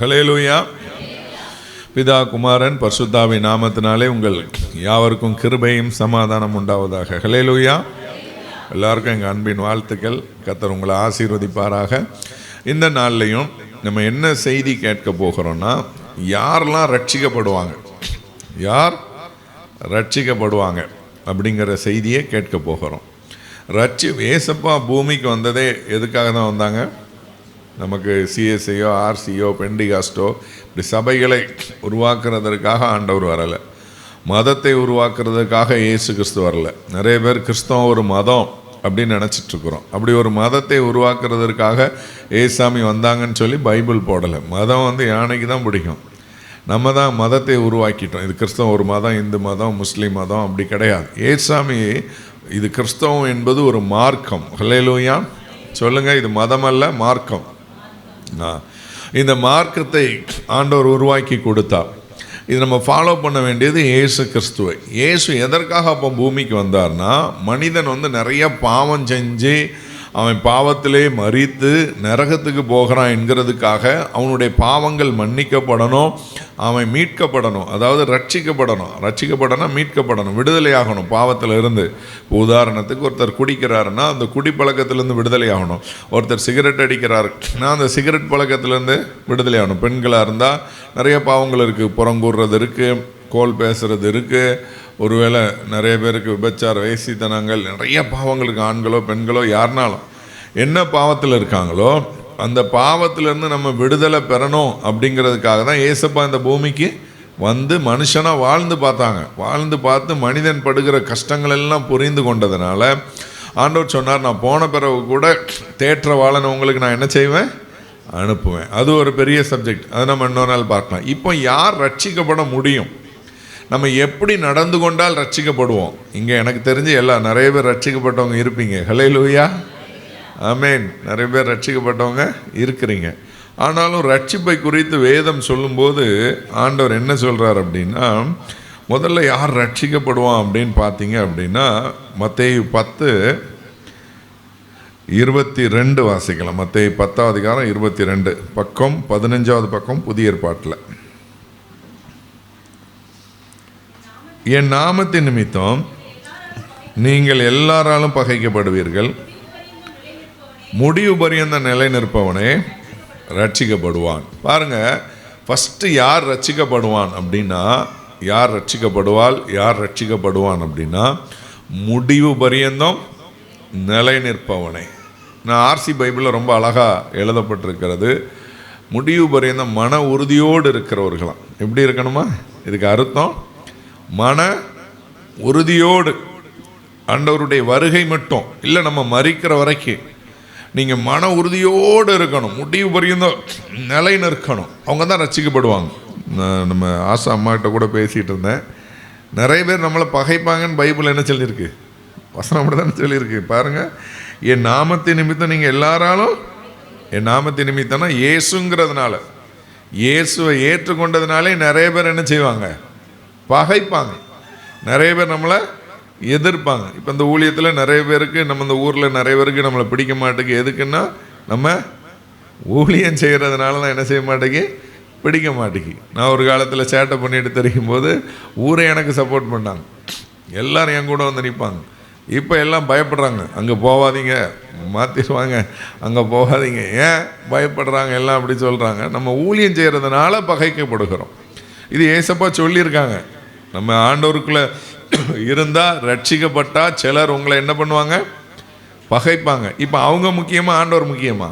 ஹல்லேலூயா. பிதா குமாரன் பரிசுத்தாவின் நாமத்தினாலே உங்கள் யாவருக்கும் கிருபையும் சமாதானம் உண்டாவதாக. ஹல்லேலூயா. எல்லாருக்கும் எங்கள் அன்பின் வாழ்த்துக்கள். கர்த்தர் உங்களை ஆசீர்வதிப்பாராக. இந்த நாள்லையும் நம்ம என்ன செய்தி கேட்க போகிறோம்னா, யாரெல்லாம் ரட்சிக்கப்படுவாங்க, யார் ரட்சிக்கப்படுவாங்க அப்படிங்கிற செய்தியை கேட்க போகிறோம். ஏசப்பா பூமிக்கு வந்ததே எதுக்காக தான் வந்தாங்க? நமக்கு சிஎஸ்ஐயோ ஆர்சியோ பெண்டிகாஸ்டோ இப்படி சபைகளை உருவாக்குறதற்காக ஆண்டவர் வரலை. மதத்தை உருவாக்குறதுக்காக இயேசு கிறிஸ்து வரலை. நிறைய பேர் கிறிஸ்தவம் ஒரு மதம் அப்படின்னு நினச்சிட்ருக்குறோம். அப்படி ஒரு மதத்தை உருவாக்குறதற்காக ஏசாமி வந்தாங்கன்னு சொல்லி பைபிள் போடலை. மதம் யானைக்கு தான் பிடிக்கும். நம்ம தான் மதத்தை உருவாக்கிட்டோம். இது கிறிஸ்தவம் ஒரு மதம், இந்து மதம், முஸ்லீம் மதம் அப்படி கிடையாது. ஏசாமி இது கிறிஸ்தவம் என்பது ஒரு மார்க்கம். ஹல்லேலூயா சொல்லுங்கள். இது மதம் அல்ல, மார்க்கம். இந்த மார்க்கத்தை ஆண்டவர் உருவாக்கி கொடுத்தார். இது நம்ம ஃபாலோ பண்ண வேண்டியது இயேசு கிறிஸ்துவை. இயேசு எதற்காக அப்போ பூமிக்கு வந்தார்னா, மனிதன் நிறைய பாவம் செஞ்சு அவன் பாவத்திலே மரித்து நரகத்துக்கு போகிறான் என்கிறதுக்காக அவனுடைய பாவங்கள் மன்னிக்கப்படணும், அவன் மீட்கப்படணும். அதாவது ரட்சிக்கப்படணும், மீட்கப்படணும், விடுதலை ஆகணும் பாவத்தில் இருந்து. உதாரணத்துக்கு ஒருத்தர் குடிக்கிறாருன்னா அந்த குடி பழக்கத்திலேருந்து விடுதலை ஆகணும். ஒருத்தர் சிகரெட் அடிக்கிறாருன்னா அந்த சிகரெட் பழக்கத்திலேருந்து விடுதலை ஆகணும். பெண்களாக இருந்தால் நிறைய பாவங்கள் இருக்குது. புறங்கூறுறது இருக்குது, கோல் பேசுகிறது இருக்குது, ஒருவேளை நிறைய பேருக்கு விபச்சார வேசித்தனங்கள், நிறைய பாவங்களுக்கு ஆண்களோ பெண்களோ யாருனாலும் என்ன பாவத்தில் இருக்காங்களோ அந்த பாவத்திலேருந்து நம்ம விடுதலை பெறணும் அப்படிங்கிறதுக்காக தான் ஏசப்பா இந்த பூமிக்கு வந்து மனுஷனாக வாழ்ந்து பார்த்து மனிதன் படுகிற கஷ்டங்கள் எல்லாம் புரிந்து கொண்டதுனால ஆண்டவர் சொன்னார், நான் போன பிறகு கூட தேற்ற வாழனவங்களுக்கு நான் என்ன செய்வேன்? அனுப்புவேன். அது ஒரு பெரிய சப்ஜெக்ட், அதை நம்ம இன்னொரு நாள் பார்க்கலாம். இப்போ யார் ரட்சிக்கப்பட முடியும்? நம்ம எப்படி நடந்து கொண்டால் ரட்சிக்கப்படுவோம்? இங்கே எனக்கு தெரிஞ்சு நிறைய பேர் ரட்சிக்கப்பட்டவங்க இருப்பீங்க. ஹல்லேலூயா, ஆமென். நிறைய பேர் ரட்சிக்கப்பட்டவங்க இருக்கிறீங்க. ஆனாலும் ரட்சிப்பை குறித்து வேதம் சொல்லும்போது ஆண்டவர் என்ன சொல்கிறார் அப்படின்னா, முதல்ல யார் ரட்சிக்கப்படுவான் அப்படின்னு பார்த்தீங்க அப்படின்னா, மத்தேயு 10:22 வாசிக்கலாம். மத்தேயு 10:22 பக்கம் 15வது பக்கம் புதிய ஏற்பாட்டில். என் நாமத்தின் நிமித்தம் நீங்கள் எல்லாராலும் பகைக்கப்படுவீர்கள், முடிவு பரியந்த நிலை நிற்பவனே ரட்சிக்கப்படுவான். பாருங்க, ஃபஸ்ட்டு யார் ரட்சிக்கப்படுவான் அப்படின்னா, யார் ரட்சிக்கப்படுவான் அப்படின்னா, முடிவு பரியந்தம் நிலை நிற்பவனே. நான் ஆர்சி பைபிளில் ரொம்ப அழகாக எழுதப்பட்டிருக்கிறது. முடிவு பரியந்தம் மன உறுதியோடு இருக்கிறவர்களாம். எப்படி இருக்கணுமா? இதுக்கு அர்த்தம் மன உறுதியோடு, ஆண்டவருடைய வருகை மட்டும் இல்லை, நம்ம மரிக்கிற வரைக்கும் நீங்கள் மன உறுதியோடு இருக்கணும், முடிவு பரியந்தம் நிலை நிற்கணும். அவங்க தான் ரட்சிக்கப்படுவாங்க. நம்ம ஆசா அம்மாகிட்ட கூட பேசிகிட்டு இருந்தேன். நிறைய பேர் நம்மளை பகைப்பாங்கன்னு பைபிள் என்ன சொல்லியிருக்கு? வசனம் அப்படி தானே சொல்லியிருக்கு. பாருங்கள், என் நாமத்தின் நிமித்தம் நீங்கள் எல்லாராலும், என் நாமத்தின் நிமித்தம்னா இயேசுங்கிறதுனால, இயேசுவை ஏற்றுக்கொண்டதுனாலே நிறைய பேர் என்ன செய்வாங்க? பகைப்பாங்க. நிறைய பேர் நம்மளை எதிர்ப்பாங்க. இப்போ இந்த ஊழியத்தில் நிறைய பேருக்கு, நம்ம இந்த ஊரில் நிறைய பேருக்கு நம்மளை பிடிக்க மாட்டேங்குது. எதுக்குன்னா, நம்ம ஊழியம் செய்கிறதுனால தான் என்ன செய்ய மாட்டேங்கி, பிடிக்க மாட்டேங்கி. நான் ஒரு காலத்தில் சேட்டை பண்ணிட்டு தெரியும் போது ஊரை எனக்கு சப்போர்ட் பண்ணாங்க. எல்லோரும் என் கூட வந்து நிற்பாங்க. இப்போ எல்லாம் பயப்படுறாங்க, அங்கே போகாதீங்க, மாற்றிடுவாங்க, அங்கே போகாதீங்க. ஏன் பயப்படுறாங்க? எல்லாம் அப்படி சொல்கிறாங்க. நம்ம ஊழியம் செய்கிறதுனால பகைக்கப்படுகிறோம். இது ஏசப்பா சொல்லியிருக்காங்க. நம்ம ஆண்டவருக்குள்ளே இருந்தால், ரட்சிக்கப்பட்டா சிலர் உங்களை என்ன பண்ணுவாங்க? பகைப்பாங்க. இப்போ அவங்க முக்கியமாக, ஆண்டவர் முக்கியமா?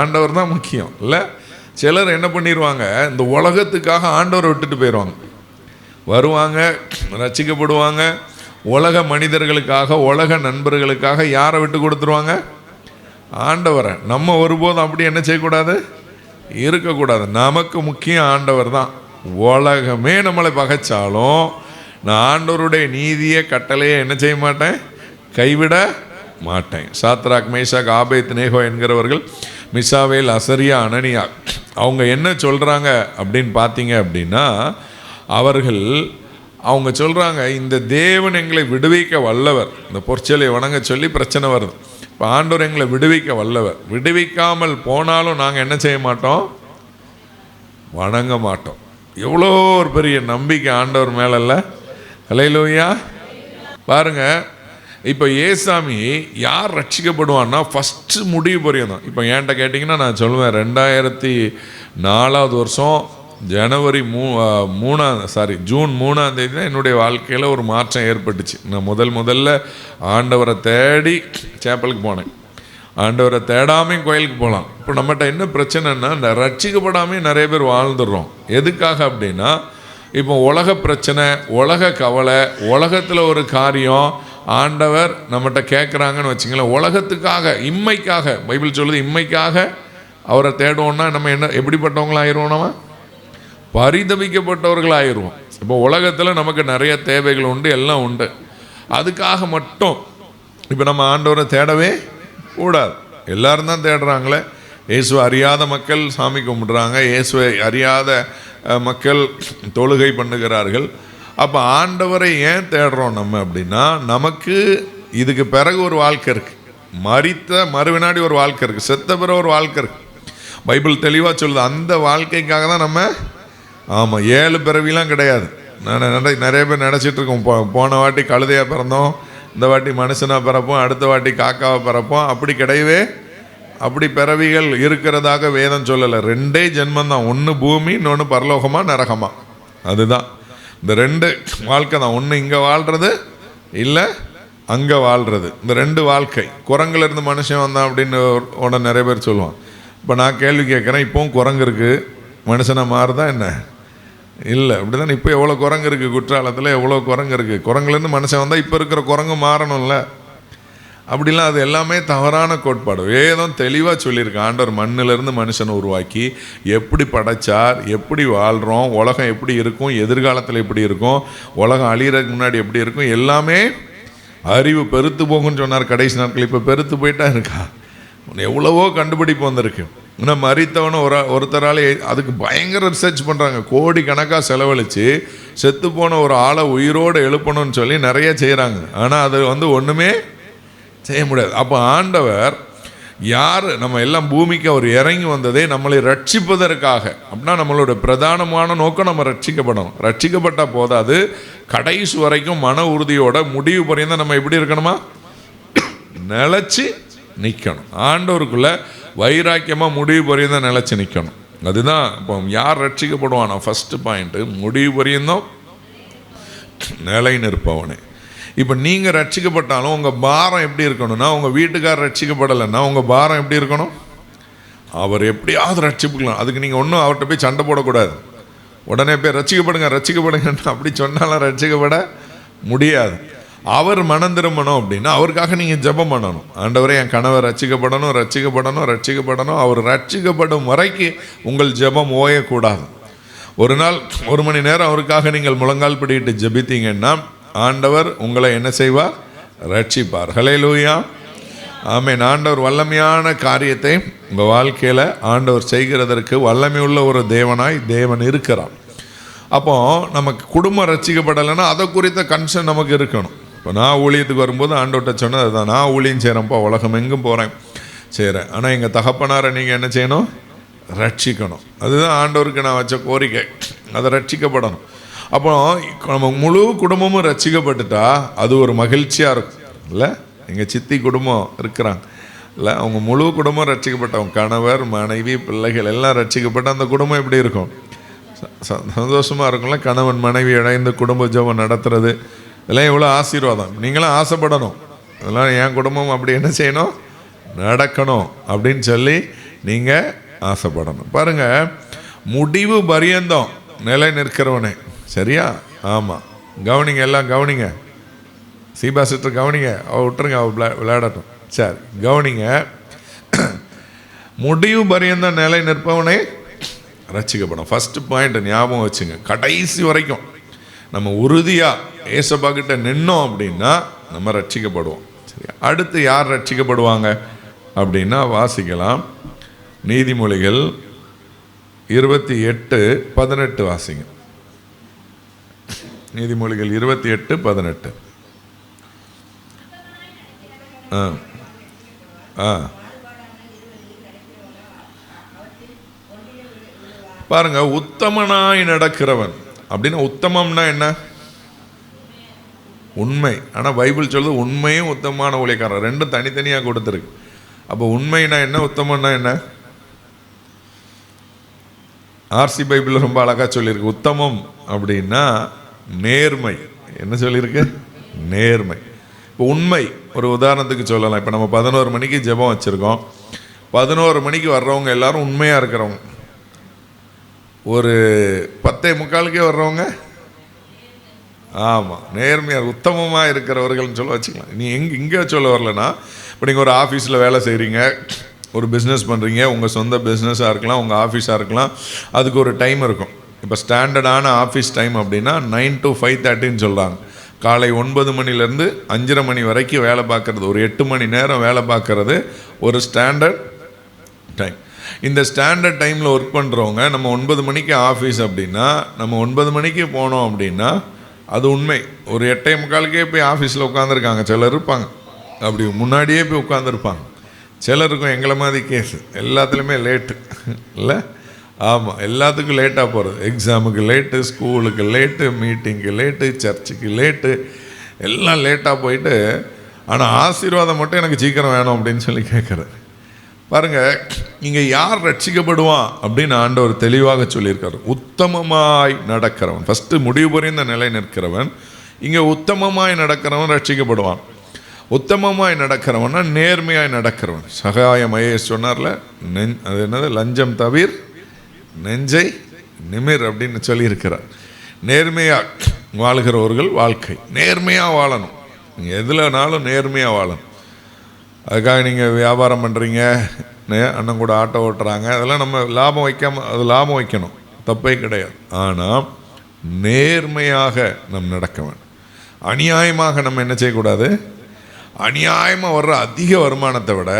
ஆண்டவர் தான் முக்கியம் இல்லை? சிலர் என்ன பண்ணிடுவாங்க, இந்த உலகத்துக்காக ஆண்டவரை விட்டுட்டு போயிடுவாங்க. வருவாங்க, ரட்சிக்கப்படுவாங்க, உலக மனிதர்களுக்காக, உலக நண்பர்களுக்காக யாரை விட்டு கொடுத்துருவாங்க? ஆண்டவரை. நம்ம ஒருபோதும் அப்படி என்ன செய்யக்கூடாது, இருக்கக்கூடாது. நமக்கு முக்கியம் ஆண்டவர் தான். உலகமே நம்மளை பகைச்சாலும் நான் ஆண்டவருடைய நீதியை, கட்டளையை என்ன செய்ய மாட்டேன்? கைவிட மாட்டேன். சாத்ராக், மேஷாக், ஆபேத்நேகோ என்கிறவர்கள், மிசாவேல், அசரியா, அனனியா, அவங்க என்ன சொல்கிறாங்க அப்படின்னு பார்த்தீங்க அப்படின்னா, அவங்க சொல்கிறாங்க, இந்த தேவன் எங்களை விடுவிக்க வல்லவர். இந்த பொற்சலை வணங்க சொல்லி பிரச்சனை வருது. இப்போ ஆண்டவர் எங்களை விடுவிக்க வல்லவர். விடுவிக்காமல் போனாலும் நாங்கள் என்ன செய்ய மாட்டோம்? வணங்க மாட்டோம். எவ்வளோ ஒரு பெரிய நம்பிக்கை ஆண்டவர் மேலல்ல. ஹல்லேலூயா. பாருங்க, இப்போ ஏசாமி யார் ரட்சிக்கப்படுவான்னா ஃபஸ்ட்டு முடிவு பரியந்தம் தான். இப்போ என்கிட்ட கேட்டிங்கன்னா நான் சொல்லுவேன், 2004 வருஷம் ஜூன் 3 தான் என்னுடைய வாழ்க்கையில் ஒரு மாற்றம் ஏற்பட்டுச்சு. நான் முதல்ல ஆண்டவரை தேடி சேப்பலுக்கு போனேன். ஆண்டவரை தேடாமையும் கோயிலுக்கு போகலாம். இப்போ நம்மகிட்ட என்ன பிரச்சனைன்னா, இந்த ரட்சிக்கப்படாமே நிறைய பேர் வாழ்ந்துடுறோம். எதுக்காக அப்படின்னா, இப்போ உலக பிரச்சனை, உலக கவலை, உலகத்தில் ஒரு காரியம் ஆண்டவர் நம்மகிட்ட கேட்குறாங்கன்னு வச்சுங்களேன். உலகத்துக்காக, இம்மைக்காக, பைபிள் சொல்லுது இம்மைக்காக அவரை தேடுவோம்னா நம்ம என்ன எப்படிப்பட்டவங்களாகிடுவோம்? நம்ம பரிதவிக்கப்பட்டவர்களாகிடுவோம். இப்போ உலகத்தில் நமக்கு நிறைய தேவைகள் உண்டு, எல்லாம் உண்டு. அதுக்காக மட்டும் இப்போ நம்ம ஆண்டவரை தேடவே கூடாது. எல்லாரும் தான் தேடுறாங்களே. இயேசுவை அறியாத மக்கள் சாமி கும்பிடுறாங்க, இயேசுவை அறியாத மக்கள் தொழுகை பண்ணுகிறார்கள். அப்போ ஆண்டவரை ஏன் தேடுறோம் நம்ம அப்படின்னா, நமக்கு இதுக்கு பிறகு ஒரு வாழ்க்கை இருக்குது, மரித்த மறுவினாடி ஒரு வாழ்க்கை இருக்குது, செத்த பிறகு ஒரு வாழ்க்கை இருக்குது. பைபிள் தெளிவாக சொல்லுது. அந்த வாழ்க்கைக்காக தான் நம்ம 7 பிறவிலாம் கிடையாது. நிறைய பேர் நினச்சிட்டு இருக்கோம், போன வாட்டி கழுதையாக பிறந்தோம், இந்த வாட்டி மனுஷனாக பிறப்போம், அடுத்த வாட்டி காக்காவை பிறப்போம். அப்படி கிடையவே, அப்படி பிறவிகள் இருக்கிறதாக வேதம் சொல்லலை. 2 ஜென்மந்தான், ஒன்று பூமி, இன்னொன்று பரலோகமா நரகமா. அதுதான் இந்த 2 வாழ்க்கை தான். ஒன்று இங்கே வாழ்கிறது, இல்லை அங்கே வாழ்கிறது. இந்த 2 வாழ்க்கை. குரங்குலேருந்து மனுஷன் வந்தான் அப்படின்னு உடனே நிறைய பேர் சொல்லுவான். இப்போ நான் கேள்வி கேட்குறேன், இப்போவும் குரங்கு இருக்குது, மனுஷனை மாறுதா என்ன? இல்லை. அப்படி தான். இப்போ எவ்வளோ குரங்கு இருக்குது, குற்றாலத்தில் எவ்வளோ குரங்கு இருக்குது. குரங்குலேருந்து மனுஷன் வந்தால் இப்போ இருக்கிற குரங்கு மாறணும்ல. அப்படிலாம் அது எல்லாமே தவறான கோட்பாடு. வேதம் தெளிவாக சொல்லியிருக்கு. ஆண்டவர் மண்ணிலிருந்து மனுஷனை உருவாக்கி எப்படி படைச்சார், எப்படி வாழ்கிறோம், உலகம் எப்படி இருக்கும், எதிர்காலத்தில் எப்படி இருக்கும், உலகம் அழிகிறதுக்கு முன்னாடி எப்படி இருக்கும், எல்லாமே அறிவு பெருத்து போகும்னு சொன்னார் கடைசி நாட்கள். இப்போ பெருத்து போயிட்டா இருக்கா? எவ்வளவோ கண்டுபிடிப்பு வந்திருக்கு. இன்னும் மறித்தவனை ஒருத்தரால் அதுக்கு பயங்கர ரிசர்ச் பண்ணுறாங்க. கோடி கணக்காக செலவழித்து செத்து போன ஒரு ஆளை உயிரோடு எழுப்பணும்னு சொல்லி நிறைய செய்கிறாங்க. ஆனால் அது ஒன்றுமே செய்ய முடியாது. அப்போ ஆண்டவர் யார்? நம்ம எல்லாம் பூமிக்கு அவர் இறங்கி வந்ததே நம்மளை ரட்சிப்பதற்காக. அப்படின்னா நம்மளோட பிரதானமான நோக்கம் நம்ம ரட்சிக்கப்படணும். ரட்சிக்கப்பட்ட போதாது, கடைசி வரைக்கும் மன உறுதியோட முடிவு பரியந்தம் நம்ம எப்படி இருக்கணுமா? நிலச்சி நிற்கணும். ஆண்டவருக்குள்ள வைராக்கியமாக முடிவு பரியந்தம் நிலச்சி நிற்கணும். அதுதான் இப்போ யார் ரட்சிக்கப்படுவானா? ஃபஸ்ட்டு பாயிண்ட்டு, முடிவு பரியந்தம் நிலை நிற்பவனே. இப்போ நீங்கள் ரட்சிக்கப்பட்டாலும் உங்கள் பாரம் எப்படி இருக்கணும்னா, உங்கள் வீட்டுக்காரர் ரட்சிக்கப்படலைன்னா உங்கள் பாரம் எப்படி இருக்கணும்? அவர் எப்படியாவது ரட்சிப்புக்கலாம். அதுக்கு நீங்கள் ஒன்றும் அவர்கிட்ட போய் சண்டை போடக்கூடாது. உடனே போய் ரட்சிக்கப்படுங்கன்னு அப்படி சொன்னாலும் ரட்சிக்கப்பட முடியாது. அவர் மனம் திரும்பணும் அப்படின்னா அவருக்காக நீங்கள் ஜெபம் பண்ணணும். ஆண்டவரே, என் கணவர் ரட்சிக்கப்படணும். அவர் ரட்சிக்கப்படும் வரைக்கு உங்கள் ஜெபம் ஓயக்கூடாது. ஒரு நாள் 1 மணி நேரம் அவருக்காக நீங்கள் முழங்கால் பிடிட்டு ஜெபித்தீங்கன்னா ஆண்டவர் உங்களை என்ன செய்வார்? ரட்சிப்பார். ஹல்லேலூயா, ஆமென். ஆண்டவர் வல்லமையான காரியத்தை உங்கள் வாழ்க்கையில் ஆண்டவர் செய்கிறதற்கு வல்லமை உள்ள ஒரு தேவன் இருக்கிறார். அப்போ நமக்கு குடும்பம் ரட்சிக்கப்படலைன்னா அதை குறித்த கன்சர்ன் நமக்கு இருக்கணும். இப்போ நான் ஊழியத்துக்கு வரும்போது ஆண்டவர்கிட்ட சொன்னது அதுதான். நான் ஊழியம் செய்கிறேன்ப்பா, உலகம் எங்கும் போகிறேன், செய்கிறேன். ஆனால் எங்கள் தகப்பனாரை நீங்கள் என்ன செய்யணும்? ரட்சிக்கணும். அதுதான் ஆண்டவருக்கு நான் வச்ச கோரிக்கை. அதை ரட்சிக்கப்படணும். அப்போ நம்ம முழு குடும்பமும் ரட்சிக்கப்பட்டுட்டா அது ஒரு மகிழ்ச்சியாக இருக்கும் இல்லை? எங்கள் சித்தி குடும்பம் இருக்கிறாங்க இல்லை, அவங்க முழு குடும்பம் ரட்சிக்கப்பட்டவங்க, கணவர், மனைவி, பிள்ளைகள் எல்லாம் ரட்சிக்கப்பட்டு அந்த குடும்பம் எப்படி இருக்கும்? சந்தோஷமாக இருக்கும்ல. கணவன் மனைவி இணைந்து குடும்ப ஜெபம் நடத்துறது இதெல்லாம் எவ்வளோ ஆசீர்வாதம். நீங்களும் ஆசைப்படணும். அதெல்லாம் என் குடும்பம் அப்படி என்ன செய்யணும்? நடக்கணும் அப்படின்னு சொல்லி நீங்கள் ஆசைப்படணும். பாருங்கள், முடிவு பரியந்தம் நிலை நிற்கிறவனே. சரியா? ஆமாம். கவனிங்க, எல்லாம் கவனிங்க. சீபா சிஸ்டர் கவனிங்க, அவள் விட்டுருங்க, அவள் விளையாடட்டும். சரி, கவனிங்க. முடிவு பரியந்தம் நிலை நிற்பவனே ரட்சிக்கப்படும். ஃபஸ்ட்டு பாயிண்ட் ஞாபகம் வச்சுங்க. கடைசி வரைக்கும் நம்ம உறுதியாக ஏசப்பா கிட்ட நின்னோம் அப்படின்னா நம்ம ரட்சிக்கப்படுவோம். சரி, அடுத்து யார் ரட்சிக்கப்படுவாங்க அப்படின்னா வாசிக்கலாம். நீதிமொழிகள் 28:18 வாசிங்க. நீதிமொழிகள் 28:18. பாருங்க, உத்தமனாய் நடக்கிறவன் அப்படின்னா உத்தமம்னா என்ன? உண்மை. ஆனால் பைபிள் சொல்லுது உண்மையும் உத்தமமான ஊழியக்காரன் ரெண்டும் தனித்தனியாக கொடுத்துருக்கு. அப்போ உண்மைனா என்ன, உத்தமன்னா என்ன? ஆர்சி பைபிள் ரொம்ப அழகாக சொல்லியிருக்கு. உத்தமம் அப்படின்னா நேர்மை. என்ன சொல்லியிருக்கு? நேர்மை. இப்போ உண்மை ஒரு உதாரணத்துக்கு சொல்லலாம். இப்போ நம்ம 11 மணிக்கு ஜெபம் வச்சுருக்கோம். 11 மணிக்கு வர்றவங்க எல்லாரும் உண்மையாக இருக்கிறவங்க. ஒரு 10:45 வர்றவங்க ஆமாம் நேர்மையாக உத்தமமாக இருக்கிறவர்கள்னு சொல்ல வச்சுக்கலாம். நீ இங்கே சொல்ல வரலன்னா, இப்போ நீங்கள் ஒரு ஆஃபீஸில் வேலை செய்கிறீங்க, ஒரு பிஸ்னஸ் பண்ணுறீங்க, உங்கள் சொந்த பிஸ்னஸாக இருக்கலாம், உங்கள் ஆஃபீஸாக இருக்கலாம். அதுக்கு ஒரு டைம் இருக்கும். இப்போ ஸ்டாண்டர்டான ஆஃபீஸ் டைம் அப்படின்னா 9 to 5:30 சொல்கிறாங்க. காலை 9 மணிலேருந்து 5:30 மணி வரைக்கும் வேலை பார்க்குறது, ஒரு 8 மணி நேரம் வேலை பார்க்குறது ஒரு ஸ்டாண்டர்ட் டைம். இந்த ஸ்டாண்டர்ட் டைமில் ஒர்க் பண்ணுறவங்க, நம்ம 9 மணிக்கு ஆஃபீஸ் அப்படின்னா நம்ம 9 மணிக்கு போனோம் அப்படின்னா அது உண்மை. ஒரு 8:45 போய் ஆஃபீஸில் உட்காந்துருக்காங்க சிலர் இருப்பாங்க, அப்படி முன்னாடியே போய் உட்காந்துருப்பாங்க. சிலருக்கும் எங்களை மாதிரி கேஸு எல்லாத்துலேயுமே லேட்டு இல்லை? ஆமாம், எல்லாத்துக்கும் லேட்டாக போகிறது. எக்ஸாமுக்கு லேட்டு, ஸ்கூலுக்கு லேட்டு, மீட்டிங்கு லேட்டு, சர்ச்சுக்கு லேட்டு, எல்லாம் லேட்டாக போயிட்டு, ஆனால் ஆசீர்வாதம் மட்டும் எனக்கு சீக்கிரம் வேணும் அப்படின்னு சொல்லி கேட்குறாரு. பாருங்கள், இங்கே யார் ரட்சிக்கப்படுவான் அப்படின்னு ஆண்டவர் தெளிவாக சொல்லியிருக்காரு. உத்தமமாய் நடக்கிறவன், ஃபஸ்ட்டு முடிவு புரிந்த நிலை நிற்கிறவன். இங்கே உத்தமமாய் நடக்கிறவன் ரட்சிக்கப்படுவான். உத்தமமாய் நடக்கிறவன்னா நேர்மையாய் நடக்கிறவன். சகாயமையே சொன்னார்ல, அது என்னது, லஞ்சம் தவிர் நெஞ்சை நிமிர் அப்படின்னு சொல்லியிருக்கிறார். நேர்மையாக வாழ்கிறவர்கள் வாழ்க்கை. நேர்மையாக வாழணும். நீங்கள் எதுலனாலும் நேர்மையாக வாழணும். அதுக்காக நீங்கள் வியாபாரம் பண்ணுறீங்க, அண்ணன் கூட ஆட்டோ ஓட்டுறாங்க, அதெல்லாம் நம்ம லாபம் வைக்காமல், அது லாபம் வைக்கணும், தப்பே கிடையாது. ஆனால் நேர்மையாக நம் நடக்க வேண்டும். அநியாயமாக நம்ம என்ன செய்யக்கூடாது. அநியாயமாக வர்ற அதிக வருமானத்தை விட